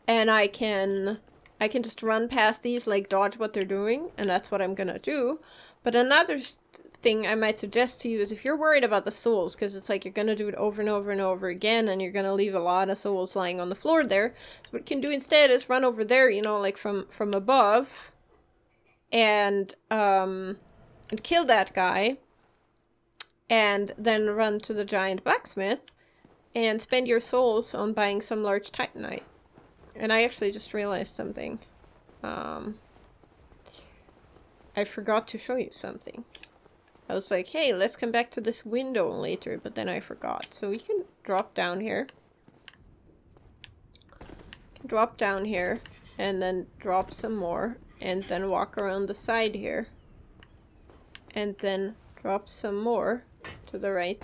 And I can just run past these, like dodge what they're doing, and that's what I'm gonna do. But another thing I might suggest to you is if you're worried about the souls, because it's like you're gonna do it over and over and over again, and you're gonna leave a lot of souls lying on the floor there. So what you can do instead is run over there, you know, like from above, and kill that guy. And then run to the giant blacksmith and spend your souls on buying some large Titanite. And I actually just realized something. I forgot to show you something. I was like, hey, let's come back to this window later, but then I forgot. So we can drop down here. Drop down here and then drop some more and then walk around the side here. And then drop some more to the right,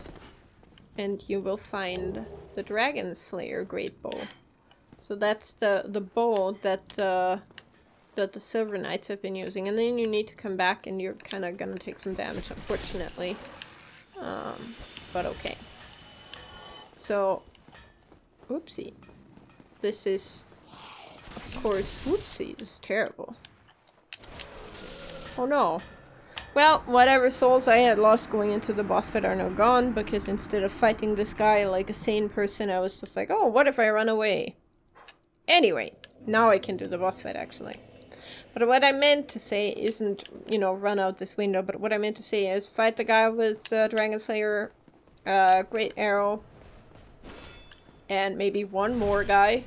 and you will find the Dragon Slayer Great Bow. So that's the bow that the Silver Knights have been using, and then you need to come back, and you're kind of gonna take some damage, unfortunately. But okay. So, whoopsie. This is, of course, whoopsie. This is terrible. Oh no. Well, whatever souls I had lost going into the boss fight are now gone, because instead of fighting this guy like a sane person, I was just like, oh, what if I run away? Anyway, now I can do the boss fight, actually. But what I meant to say isn't, you know, run out this window, but what I meant to say is fight the guy with the Dragon Slayer, Great Arrow, and maybe one more guy.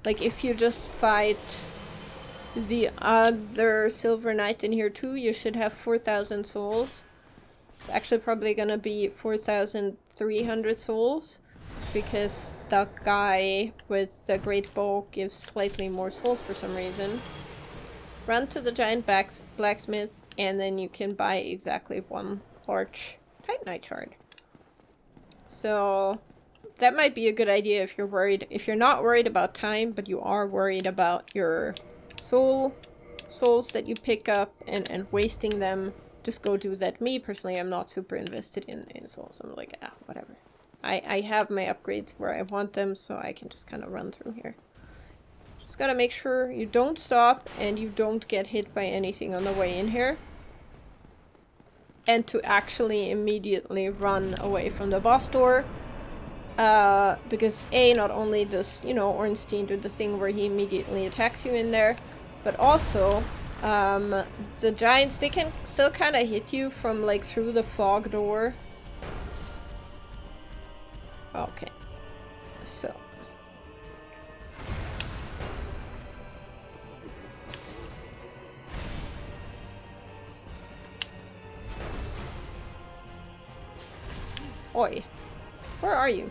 Like, if you just fight the other Silver Knight in here too, you should have 4,000 souls. It's actually probably gonna be 4,300 souls, because the guy with the great bow gives slightly more souls for some reason. Run to the giant blacksmith, and then you can buy exactly one large Titanite shard. So that might be a good idea if you're worried. If you're not worried about time, but you are worried about your souls that you pick up and wasting them, just go do that. Me personally, I'm not super invested in souls. I'm like, whatever. I have my upgrades where I want them, so I can just kind of run through here. Just gotta make sure you don't stop and you don't get hit by anything on the way in here. and to actually immediately run away from the boss door. Because not only does, you know, Ornstein do the thing where he immediately attacks you in there, but also, the giants, they can still kind of hit you from, like, through the fog door. Okay. So. Oi. Where are you?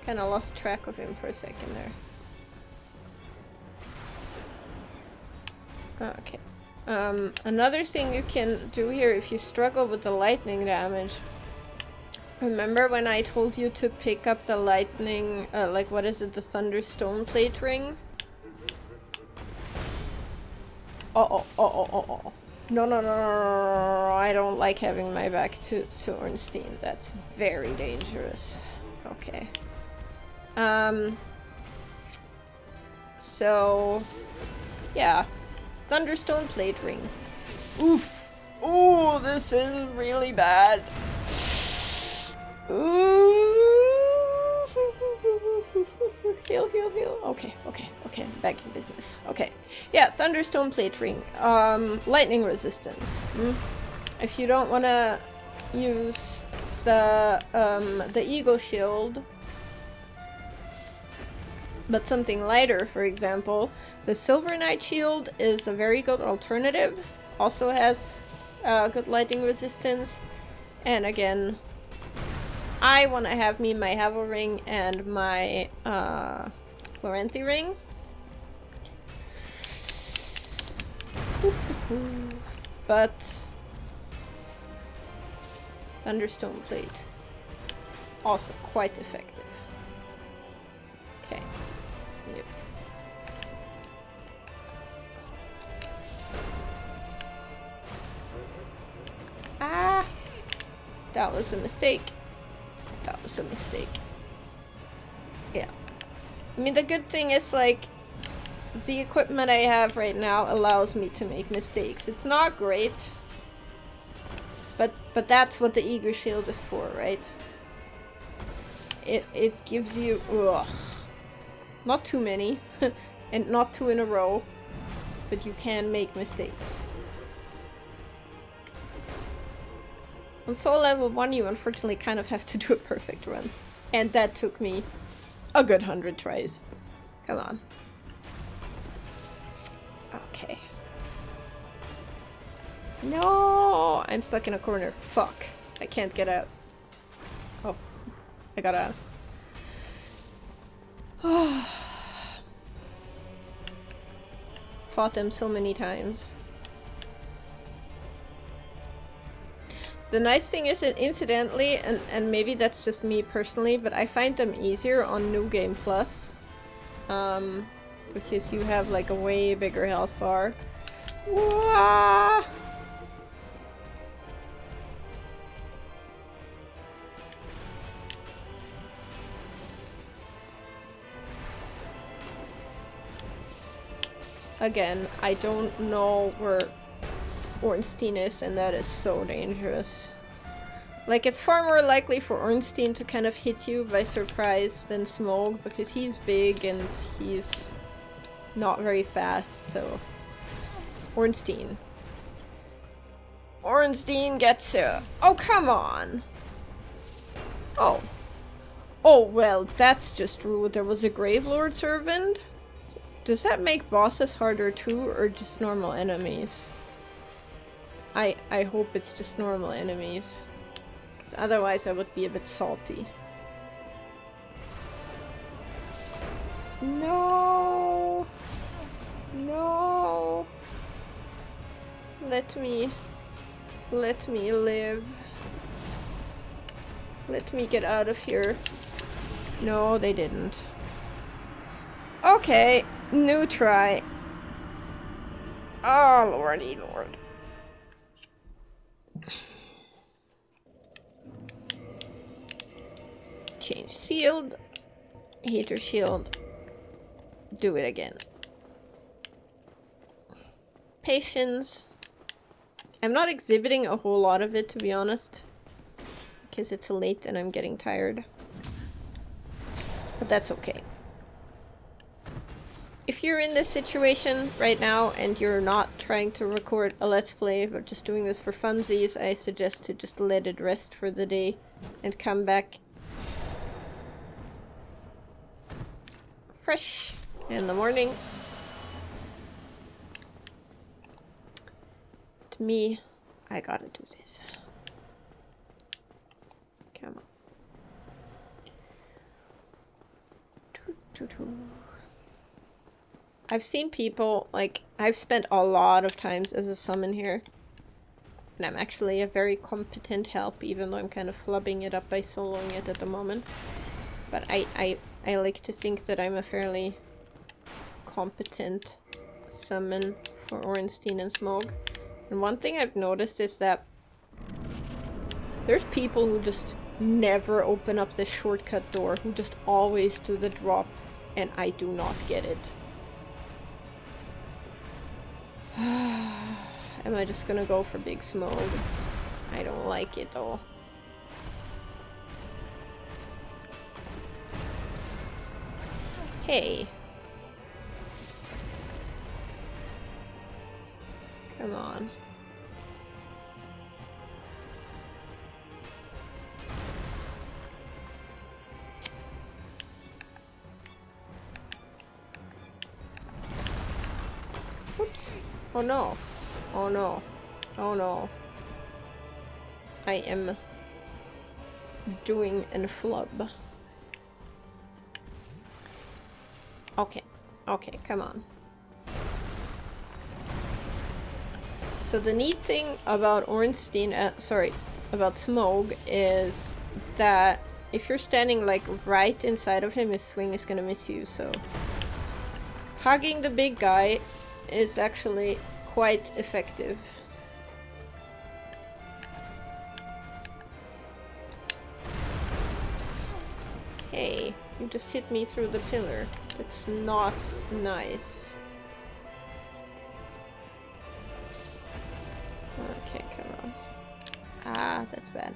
Kinda lost track of him for a second there. Okay. Another thing you can do here if you struggle with the lightning damage. Remember when I told you to pick up the lightning, like what is it, the Thunderstone plate ring? Oh. No. I don't like having my back to Ornstein. That's very dangerous. Okay. So, yeah. Thunderstone plate ring. Oof. Ooh, this is really bad. Ooh. Heal. Okay. Back in business. Okay. Yeah, Thunderstone plate ring. Lightning resistance. If you don't want to use the eagle shield, but something lighter, for example, the Silver Knight shield is a very good alternative. Also has good lightning resistance. And again, I want to have me my Havel ring and my Lorenthi ring. But Thunderstone plate, also quite effective. Okay. Yep. Ah! That was a mistake. Yeah. I mean, the good thing is, like, the equipment I have right now allows me to make mistakes. It's not great. But that's what the Eagle Shield is for, right? It gives you... Ugh. Not too many. And not two in a row. But you can make mistakes. On Soul Level 1 you unfortunately kind of have to do a perfect run. And that took me a good 100 tries. Come on. Okay. No! I'm stuck in a corner. Fuck. I can't get out. Oh. I got out. Fought them so many times. The nice thing is that incidentally, and maybe that's just me personally, but I find them easier on New Game Plus. Because you have like a way bigger health bar. Wah! Again, I don't know where Ornstein is, and that is so dangerous. Like, it's far more likely for Ornstein to kind of hit you by surprise than Smoke, because he's big and he's not very fast, so... Ornstein. Ornstein gets you. Oh, come on! Oh. Oh, well, that's just rude. There was a Gravelord servant? Does that make bosses harder too, or just normal enemies? I hope it's just normal enemies. Because otherwise I would be a bit salty. No! No! Let me live. Let me get out of here. No, they didn't. Okay, new try. Oh, lordy lord. Change shield. Heater shield. Do it again. Patience. I'm not exhibiting a whole lot of it, to be honest. Because it's late and I'm getting tired. But that's okay. If you're in this situation right now and you're not trying to record a Let's Play, but just doing this for funsies, I suggest to just let it rest for the day and come back fresh in the morning. To me, I gotta do this. Come on. I've seen people, like, I've spent a lot of times as a summon here. And I'm actually a very competent help, even though I'm kind of flubbing it up by soloing it at the moment. But I like to think that I'm a fairly competent summon for Ornstein and Smoke. And one thing I've noticed is that there's people who just never open up this shortcut door, who just always do the drop, and I do not get it. Am I just gonna go for Big Smoke? I don't like it though. Hey. Come on. Whoops. Oh no. Oh no. Oh no. I am doing a flub. Okay. Okay, come on. So the neat thing about Ornstein, about Smoke, is that if you're standing like right inside of him, his swing is gonna miss you, so hugging the big guy is actually quite effective. Hey, you just hit me through the pillar. It's not nice. Okay, come on. Ah, that's bad.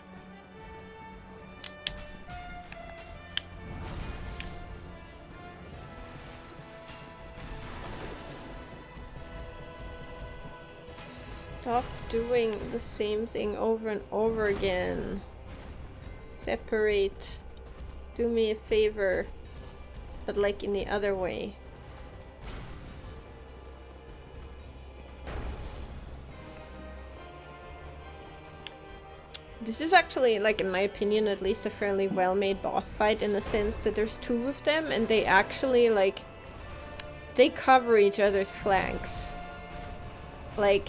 Stop doing the same thing over and over again. Separate. Do me a favor. But like in the other way. This is actually, like, in my opinion, at least a fairly well-made boss fight, in the sense that there's two of them and they actually, like, they cover each other's flanks. Like,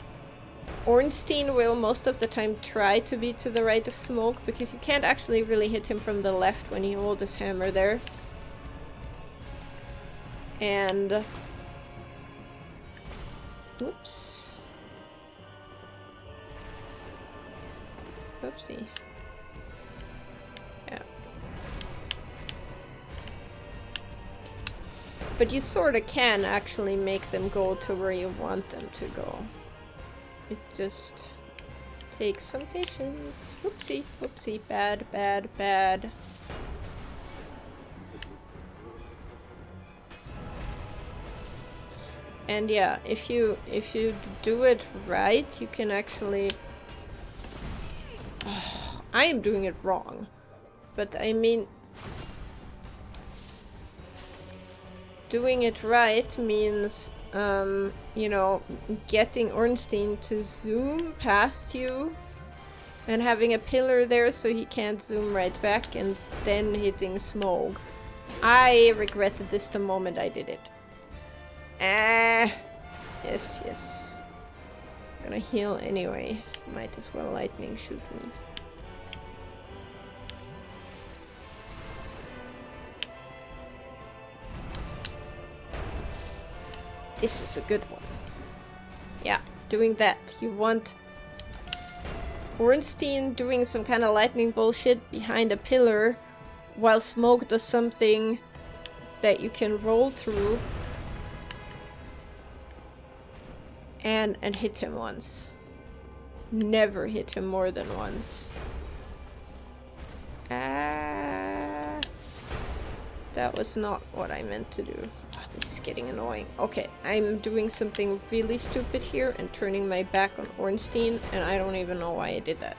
Ornstein will most of the time try to be to the right of Smoke, because you can't actually really hit him from the left when he holds his hammer there. And... whoops. Oopsie. Yeah. But you sorta can actually make them go to where you want them to go. It just takes some patience. Whoopsie, whoopsie, bad, bad, bad. And yeah, if you do it right, you can actually... Oh, I am doing it wrong. But I mean... doing it right means, you know, getting Ornstein to zoom past you and having a pillar there so he can't zoom right back, and then hitting Smoke. I regretted this the moment I did it. Ah, yes, yes. I'm gonna heal anyway. Might as well lightning shoot me. This was a good one. Yeah, doing that. You want Ornstein doing some kind of lightning bullshit behind a pillar while Smoke does something that you can roll through and hit him once. never hit him more than once. That was not what I meant to do. Oh, this is getting annoying. Okay, I'm doing something really stupid here and turning my back on Ornstein, and I don't even know why I did that.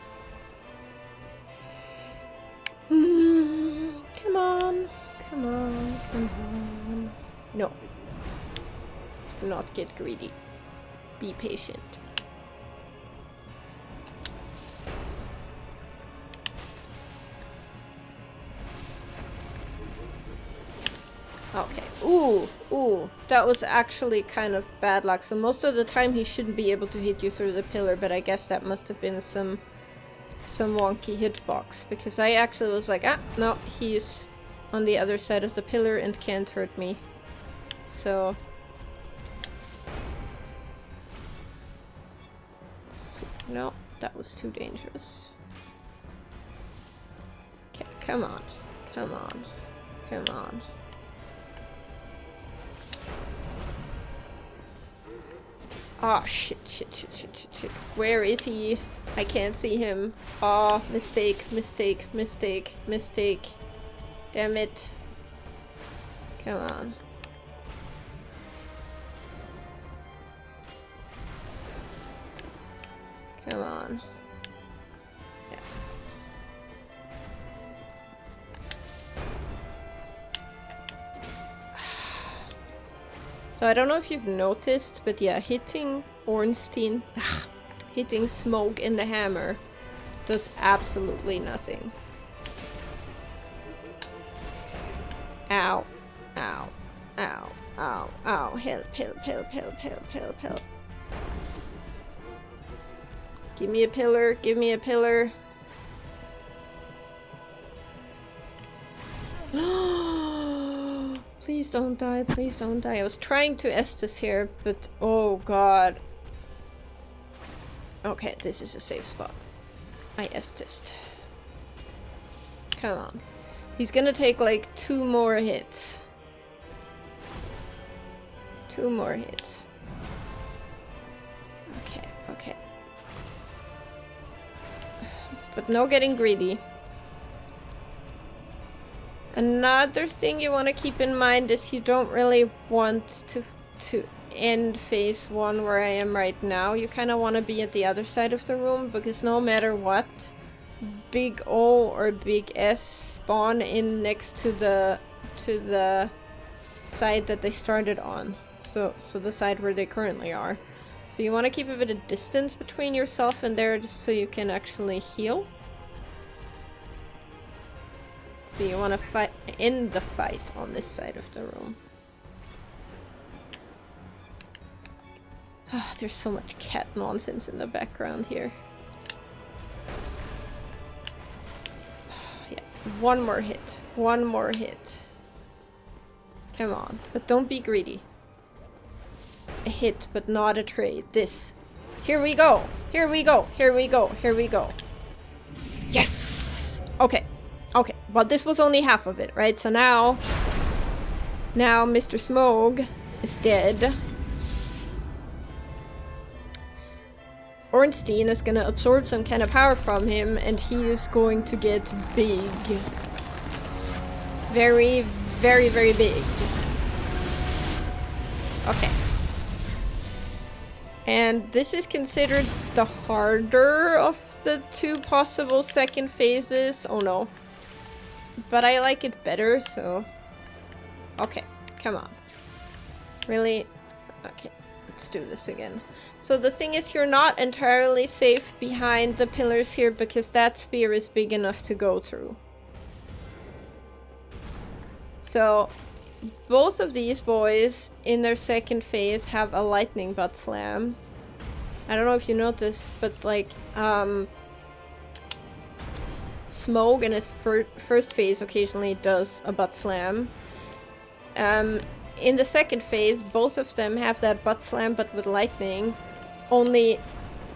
Come on. Come on. Come on. No. Do not get greedy. Be patient. Okay. Ooh. That was actually kind of bad luck. So most of the time he shouldn't be able to hit you through the pillar, but I guess that must have been some wonky hitbox. Because I actually was like, ah, no, he's on the other side of the pillar and can't hurt me. So... no, that was too dangerous. Okay, come on. Come on. Come on. Oh, shit. Where is he? I can't see him. Oh, mistake. Damn it. Come on. Come on. Yeah. So I don't know if you've noticed, but yeah, hitting Ornstein, hitting Smoke in the hammer does absolutely nothing. Ow. Ow. Ow. Ow. Ow. Help. Give me a pillar. Please don't die. I was trying to Estus here, but oh god. Okay, this is a safe spot. I Estused. Come on. He's gonna take like 2 more hits. 2 more hits. Okay. But no getting greedy. Another thing you want to keep in mind is you don't really want to end phase 1 where I am right now. You kind of want to be at the other side of the room, because no matter what, big O or big S spawn in next to the side that they started on. So the side where they currently are. So you want to keep a bit of distance between yourself and there just so you can actually heal. So you want to end the fight on this side of the room. There's so much cat nonsense in the background here. Yeah, one more hit. Come on, but don't be greedy. A hit, but not a trade. This. Here we go. Yes! Okay. Well, this was only half of it, right? So now Mr. Smoke is dead. Ornstein is gonna absorb some kind of power from him, and he is going to get big. Very, very, very big. Okay. And this is considered the harder of the 2 possible second phases. Oh no. But I like it better, so... okay, come on. Really? Okay, let's do this again. So the thing is, you're not entirely safe behind the pillars here, because that spear is big enough to go through. So, both of these boys, in their second phase, have a lightning butt slam. I don't know if you noticed, but like, Smoke in his first phase occasionally does a butt slam. In the second phase, both of them have that butt slam, but with lightning. Only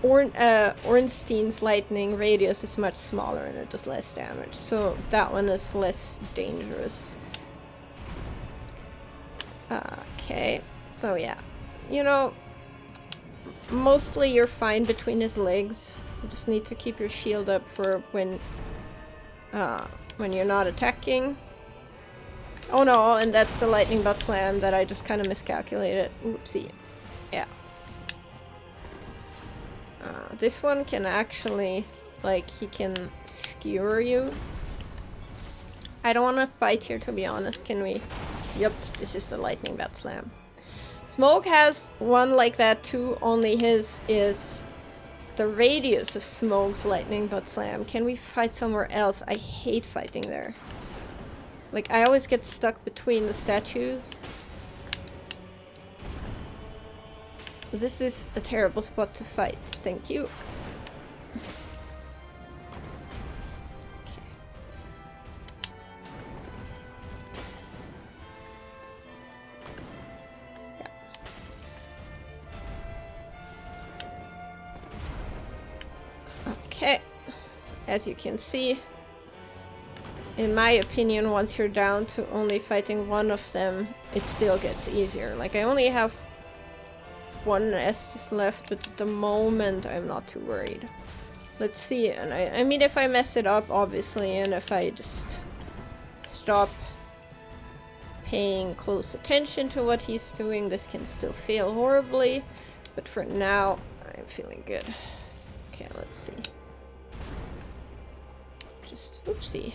Ornstein's lightning radius is much smaller and it does less damage, so that one is less dangerous. Okay, so yeah. You know, mostly you're fine between his legs. You just need to keep your shield up for when you're not attacking. Oh no, and that's the lightning butt slam that I just kind of miscalculated. Oopsie. Yeah. This one can actually, like, he can skewer you. I don't want to fight here, to be honest. Can we? Yep, this is the lightning bat slam. Smoke has one like that too, only his is the radius of Smoke's lightning butt slam. Can we fight somewhere else? I hate fighting there. Like, I always get stuck between the statues. This is a terrible spot to fight. Thank you. Okay. As you can see, in my opinion, once you're down to only fighting one of them, it still gets easier. Like, I only have one Estus left, but at the moment I'm not too worried. Let's see, and I mean, if I mess it up, obviously, and if I just stop paying close attention to what he's doing, this can still fail horribly, but for now, I'm feeling good. Okay, let's see. Just, oopsie.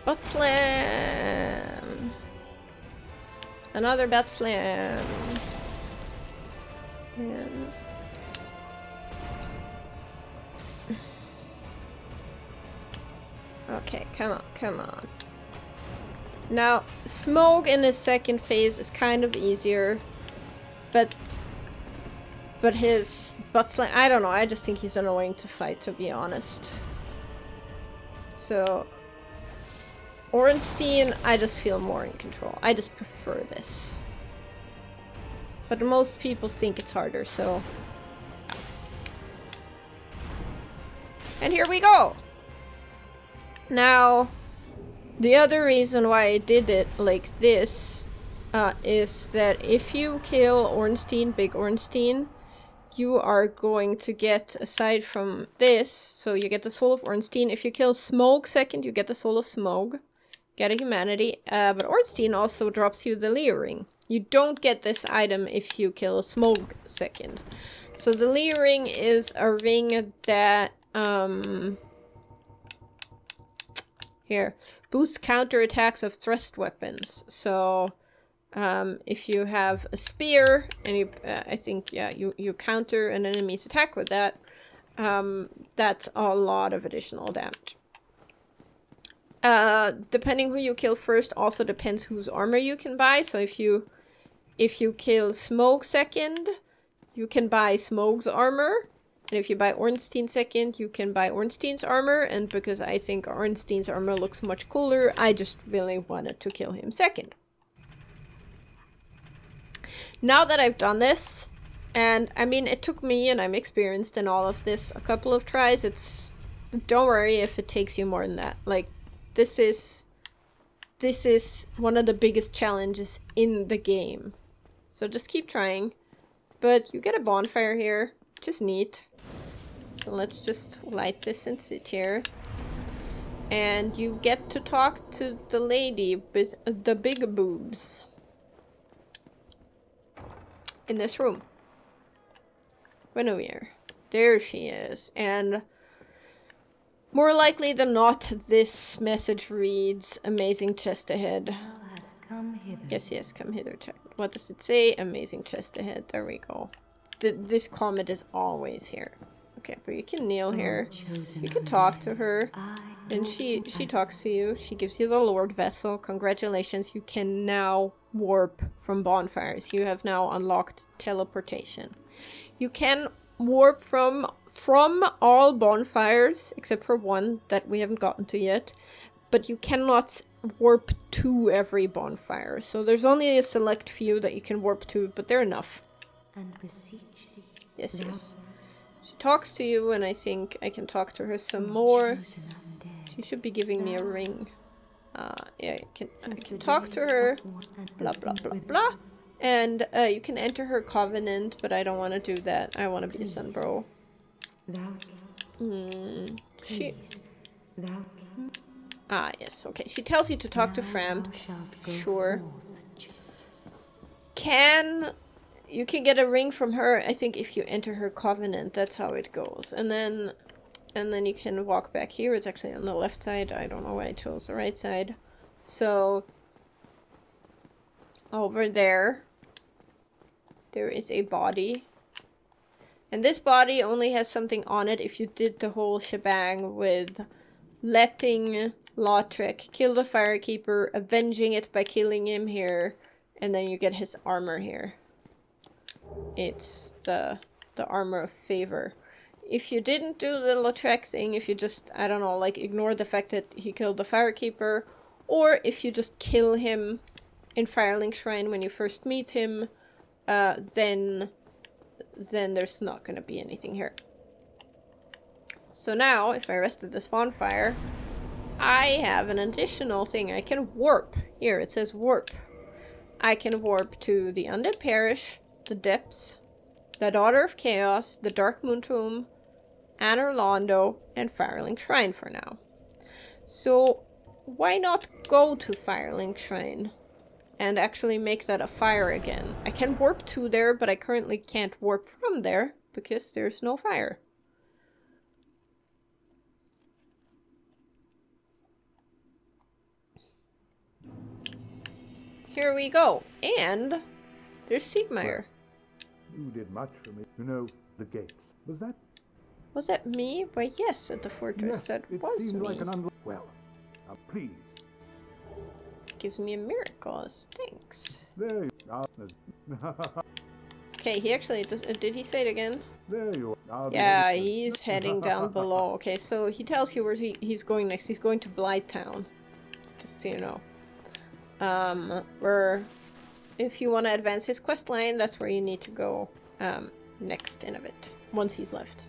Bat slam! Another bat slam! And... okay, come on, come on. Now, Smoke in his second phase is kind of easier, but his butt slam, I don't know, I just think he's annoying to fight, to be honest. So, Ornstein, I just feel more in control. I just prefer this. But most people think it's harder, so... and here we go! Now, the other reason why I did it like this is that if you kill Ornstein, Big Ornstein, you are going to get, aside from this, so you get the Soul of Ornstein. If you kill Smoke second, you get the Soul of Smoke. Get a humanity, but Ornstein also drops you the Leo ring. You don't get this item if you kill Smoke second. So the Leo ring is a ring that here boosts counter attacks of thrust weapons. So if you have a spear and you, I think, yeah, you counter an enemy's attack with that, that's a lot of additional damage. Depending who you kill first also depends whose armor you can buy. So if you kill Smoke second, you can buy Smoke's armor. And if you buy Ornstein second, you can buy Ornstein's armor. And because I think Ornstein's armor looks much cooler, I just really wanted to kill him second. Now that I've done this, and I mean, it took me, and I'm experienced in all of this, a couple of tries. Don't worry if it takes you more than that. Like, this is one of the biggest challenges in the game. So just keep trying. But you get a bonfire here, which is neat. So let's just light this and sit here. And you get to talk to the lady with the big boobs. In this room. Gwynevere. There she is. And more likely than not, this message reads, amazing chest ahead. Yes, yes, come hither. Check. What does it say? Amazing chest ahead. There we go. This comment is always here. Okay, but you can kneel here. You can talk to her. And she talks to you. She gives you the lordvessel. Congratulations, you can now warp from bonfires. You have now unlocked teleportation. You can warp from all bonfires, except for one that we haven't gotten to yet. But you cannot warp to every bonfire. So there's only a select few that you can warp to, but they're enough. And beseech thee. Yes, yes. She talks to you, and I think I can talk to her some more. She should be giving me a ring. Yeah, I can talk to her, blah, blah, blah, blah. And you can enter her covenant, but I don't want to do that. I want to be a Sunbro. She... Ah, yes, okay. She tells you to talk to Frampt. Sure. You can get a ring from her, I think, if you enter her covenant. That's how it goes. And then you can walk back here. It's actually on the left side. I don't know why I chose the right side. So, over there is a body. And this body only has something on it if you did the whole shebang with letting Lautrec kill the Firekeeper, avenging it by killing him here, and then you get his armor here. It's the armor of favor. If you didn't do the Lautrec thing, if you just, I don't know, like ignore the fact that he killed the Firekeeper, or if you just kill him in Firelink Shrine when you first meet him, then there's not gonna be anything here. So now, if I rested this bonfire, I have an additional thing. I can warp. Here, it says warp. I can warp to the Undead Parish, the Depths, the Daughter of Chaos, the Dark Moon Tomb, Anor Londo, and Firelink Shrine for now. So, why not go to Firelink Shrine and actually make that a fire again? I can warp to there, but I currently can't warp from there because there's no fire. Here we go. And there's Siegmeyer. You did much for me. You know, the gates. Was that me? Why, yes, at the fortress. Yes, that it was seemed me. like well, please. Gives me a miracle. Thanks. There you are. Okay, he actually does. Did he say it again? There you are. Yeah, he's heading down below. Okay, so he tells you where he's going next. He's going to Blighttown. Just so you know. Where, if you want to advance his quest line, that's where you need to go next in a bit, once he's left.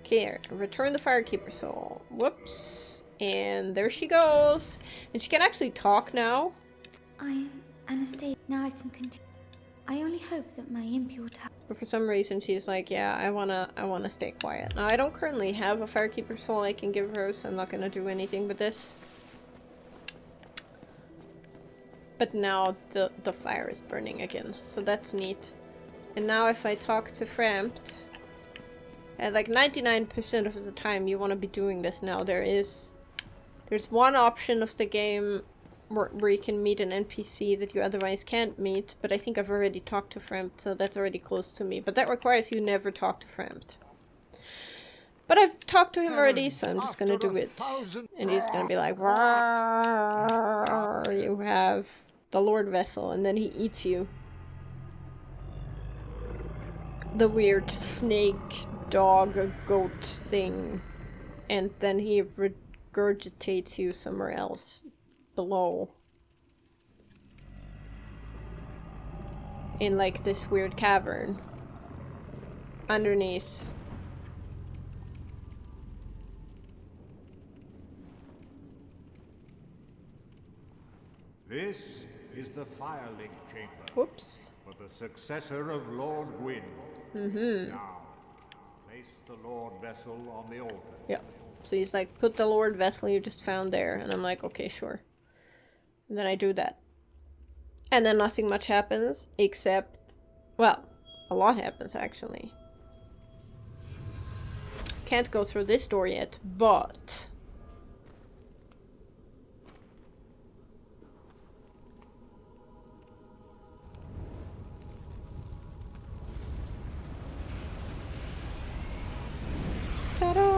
Okay, return the Firekeeper soul. Whoops. And there she goes. And she can actually talk now. I am Anastasia. Now I can continue. I only hope that my impure talent. But for some reason she's like, yeah, I wanna stay quiet. Now I don't currently have a Firekeeper soul I can give her, so I'm not gonna do anything with this. But now the fire is burning again, so that's neat. And now if I talk to Frampt, and like 99% of the time you want to be doing this now, there's one option of the game where you can meet an NPC that you otherwise can't meet, but I think I've already talked to Frampt, so that's already close to me. But that requires you never talk to Frampt. But I've talked to him already, so I'm just gonna do it. And he's gonna be like, "Rawr, you have the lordvessel," and then he eats you. The weird snake, dog, goat thing. And then he regurgitates you somewhere else. Below. In like this weird cavern. Underneath. This is the firelink chamber. Whoops. For the successor of Lord Gwyn. Now, place the lordvessel on the altar. Yeah. So he's like, put the lordvessel you just found there. And I'm like, okay, sure. And then I do that. And then nothing much happens, except, well, a lot happens actually. Can't go through this door yet, but... Ta-da!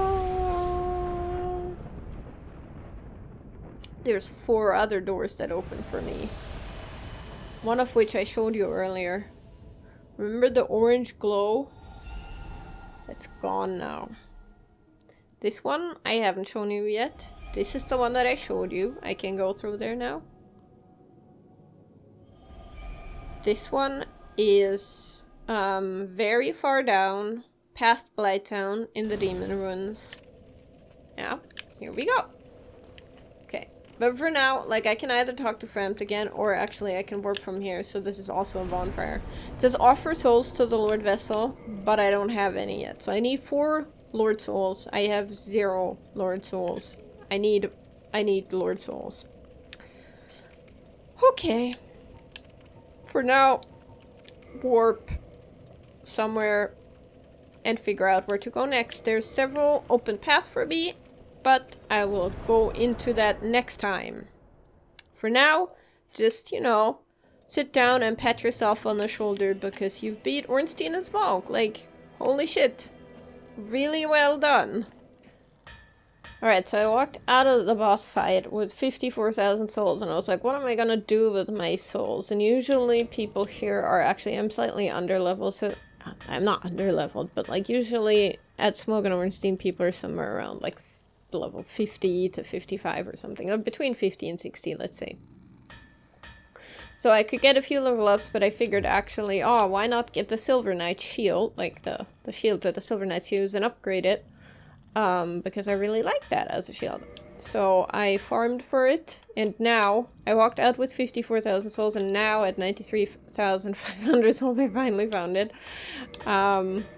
There's 4 other doors that open for me. One of which I showed you earlier. Remember the orange glow? It's gone now. This one I haven't shown you yet. This is the one that I showed you. I can go through there now. This one is very far down, past Blighttown in the Demon Ruins. Yeah, here we go. Okay, But for now, like, I can either talk to Framt again, or actually I can warp from here, so this is also a bonfire. It says offer souls to the lordvessel, but I don't have any yet. So I need 4 lord souls. I have 0 lord souls. I need lord souls. Okay. For now, warp somewhere and figure out where to go next. There's several open paths for me, but I will go into that next time. For now, just, you know, sit down and pat yourself on the shoulder because you've beat Ornstein and Smoke. Like, holy shit. Really well done. Alright, so I walked out of the boss fight with 54,000 souls, and I was like, what am I gonna do with my souls? And usually people here are actually, I'm slightly underleveled, so I'm not underleveled, but like usually at Smoke and Ornstein people are somewhere around like level 50 to 55 or something, or between 50 and 60, let's say. So I could get a few level ups, but I figured actually, oh, why not get the Silver Knight shield, like the shield that the Silver Knights use, and upgrade it. Because I really like that as a shield. So I farmed for it, and now I walked out with 54,000 souls, and now at 93,500 souls I finally found it.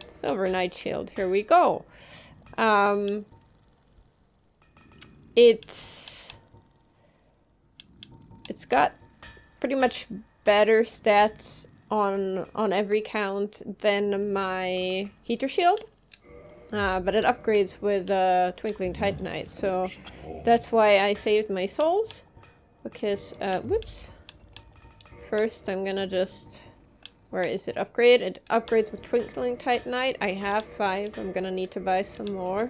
Silver Knight shield, here we go. It's got pretty much better stats on every count than my heater shield. But it upgrades with Twinkling Titanite, so that's why I saved my souls. Because, whoops. First, I'm gonna just... Where is it? Upgrade. It upgrades with Twinkling Titanite. I have 5. I'm gonna need to buy some more.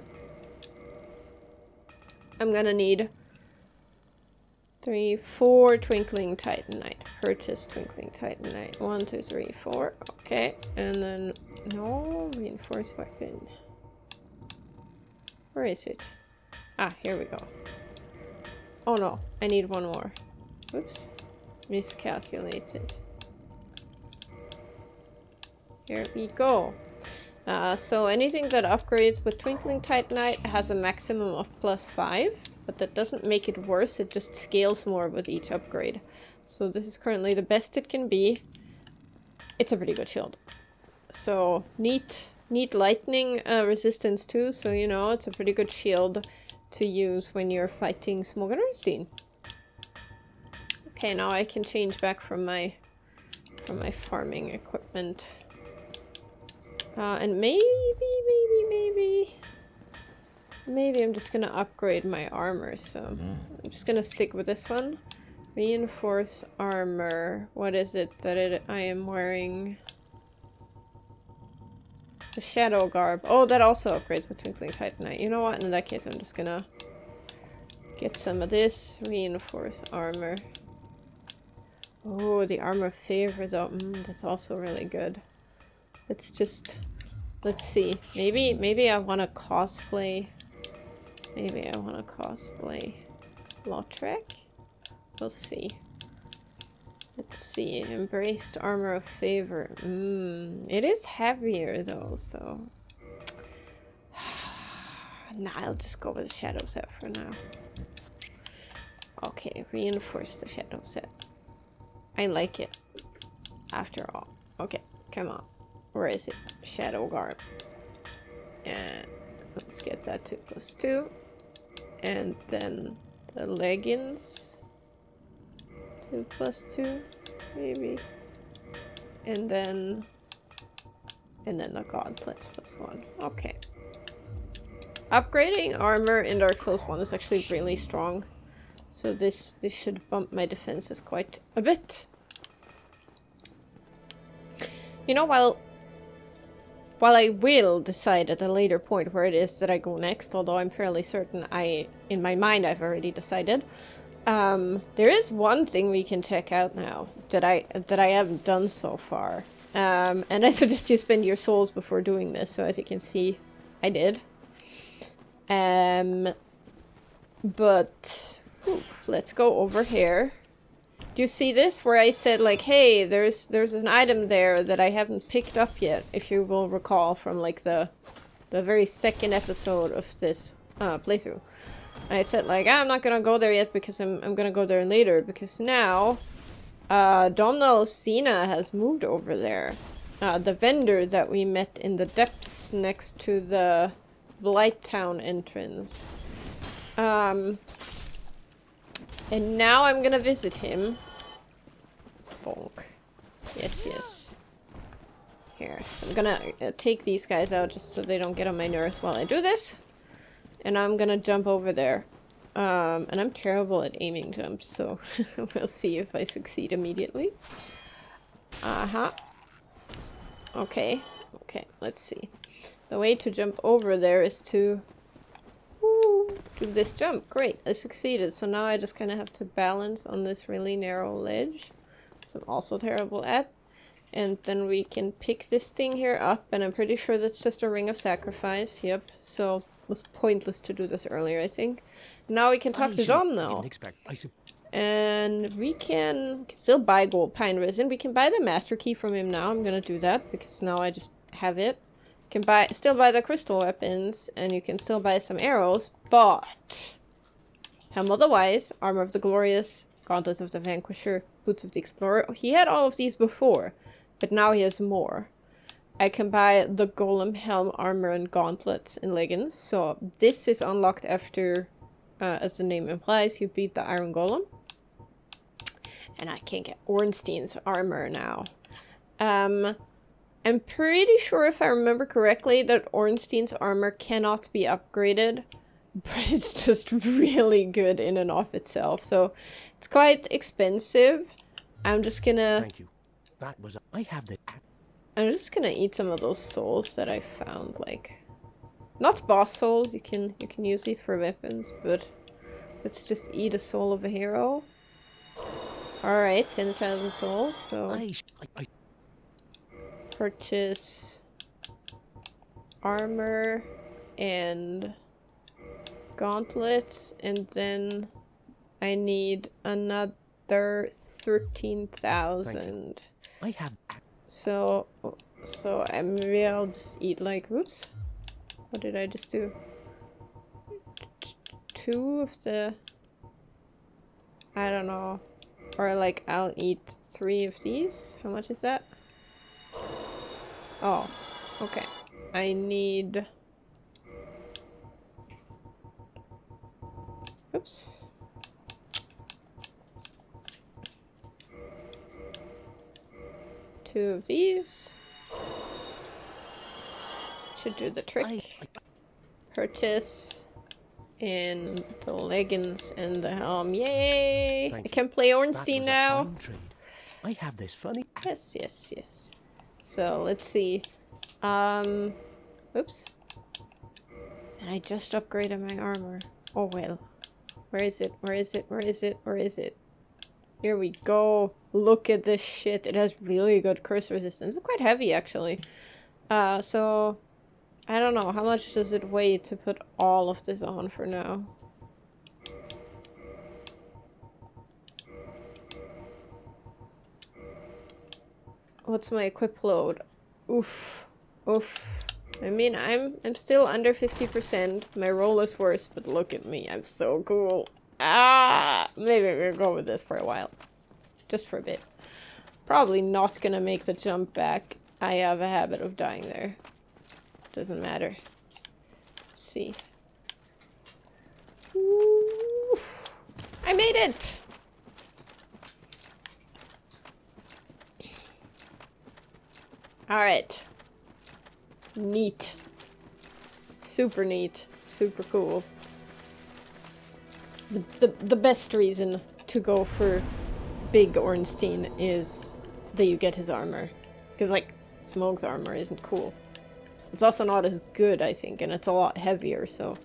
I'm gonna need 3, 4 Twinkling Titanite. Purchase Twinkling Titanite. 1, 2, 3, 4. Okay. And then... No, reinforced weapon. Where is it? Ah, here we go. Oh no, I need one more. Oops. Miscalculated. Here we go. So anything that upgrades with Twinkling Titanite has a maximum of +5, but that doesn't make it worse, it just scales more with each upgrade. So this is currently the best it can be. It's a pretty good shield. So, neat lightning resistance too, so you know, it's a pretty good shield to use when you're fighting Smoke and Ornstein. Okay, now I can change back from my farming equipment. And maybe I'm just gonna upgrade my armor, so I'm just gonna stick with this one. Reinforce armor. What is it that I am wearing? The Shadow Garb. Oh, that also upgrades with Twinkling Titanite. You know what? In that case, I'm just gonna get some of this. Reinforce armor. Oh, the Armor of Favor, though. That's also really good. Let's just... Let's see. Maybe I want to cosplay... Maybe I want to cosplay Lautrec? We'll see. Let's see. Embraced Armor of Favor. It is heavier though, so... Nah, I'll just go with the Shadow Set for now. Okay, reinforce the Shadow Set. I like it. After all. Okay, come on. Where is it? Shadow Garb. And let's get that to +2. And then the leggings. 2 +2, maybe. And then the Gauntlet +1. Okay. Upgrading armor in Dark Souls 1 is actually really strong. So this should bump my defenses quite a bit. You know, while I will decide at a later point where it is that I go next, although I'm fairly certain in my mind I've already decided. There is one thing we can check out now that I haven't done so far. And I suggest you spend your souls before doing this, so as you can see, I did. But let's go over here. Do you see this? Where I said like, hey, there's an item there that I haven't picked up yet, if you will recall from like the very second episode of this playthrough. I said, like, I'm not gonna go there yet because I'm gonna go there later. Because now, Domhnall of Zena has moved over there. The vendor that we met in the depths next to the Blighttown entrance. And now I'm gonna visit him. Bonk. Yes, yes. Here, so I'm gonna take these guys out just so they don't get on my nerves while I do this. And I'm gonna jump over there. And I'm terrible at aiming jumps, so we'll see if I succeed immediately. Uh-huh. Okay. Okay, let's see. The way to jump over there is to do this jump. Great, I succeeded. So now I just kind of have to balance on this really narrow ledge, which I'm also terrible at. And then we can pick this thing here up, and I'm pretty sure that's just a ring of sacrifice. Yep, so it was pointless to do this earlier, I think. Now we can talk to Domhnall. And we can still buy gold pine resin. We can buy the master key from him now. I'm gonna do that because now I just have it. Can still buy the crystal weapons, and you can still buy some arrows, but Helm of the Wise, Armor of the Glorious, Gauntlet of the Vanquisher, Boots of the Explorer. He had all of these before, but now he has more. I can buy the Golem, Helm, Armor, and Gauntlets and Leggings. So this is unlocked after, as the name implies, you beat the Iron Golem. And I can get Ornstein's armor now. I'm pretty sure, if I remember correctly, that Ornstein's armor cannot be upgraded. But it's just really good in and of itself. So it's quite expensive. I'm just gonna... Thank you. That was... I have the... I'm just gonna eat some of those souls that I found, like... Not boss souls, you can use these for weapons, but... Let's just eat a soul of a hero. Alright, 10,000 souls, so... Purchase... Armor... And... Gauntlets, and then... I need another 13,000. I have... So maybe I'll just eat like, whoops. What did I just do? 2 of the... I don't know. Or like, I'll eat 3 of these. How much is that? Oh, okay. I need... Oops. Two of these. Should do the trick. Purchase. And the leggings and the helm. Yay! I can play Ornstein now. I have this funny... Yes, yes, yes. So, let's see. Oops. And I just upgraded my armor. Oh well. Where is it? Where is it? Where is it? Where is it? Here we go. Look at this shit. It has really good curse resistance. It's quite heavy, actually. So... I don't know. How much does it weigh to put all of this on for now? What's my equip load? Oof. Oof. I mean, I'm still under 50%. My roll is worse, but look at me. I'm so cool. Ah! Maybe we'll go with this for a while. Just for a bit. Probably not gonna make the jump back. I have a habit of dying there. Doesn't matter. Let's see. Ooh. I made it! Alright. Neat. Super neat. Super cool. The best reason to go for Big Ornstein is that you get his armor. Because, like, Smoke's armor isn't cool. It's also not as good, I think, and it's a lot heavier, so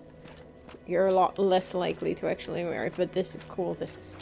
you're a lot less likely to actually wear it. But this is cool. This is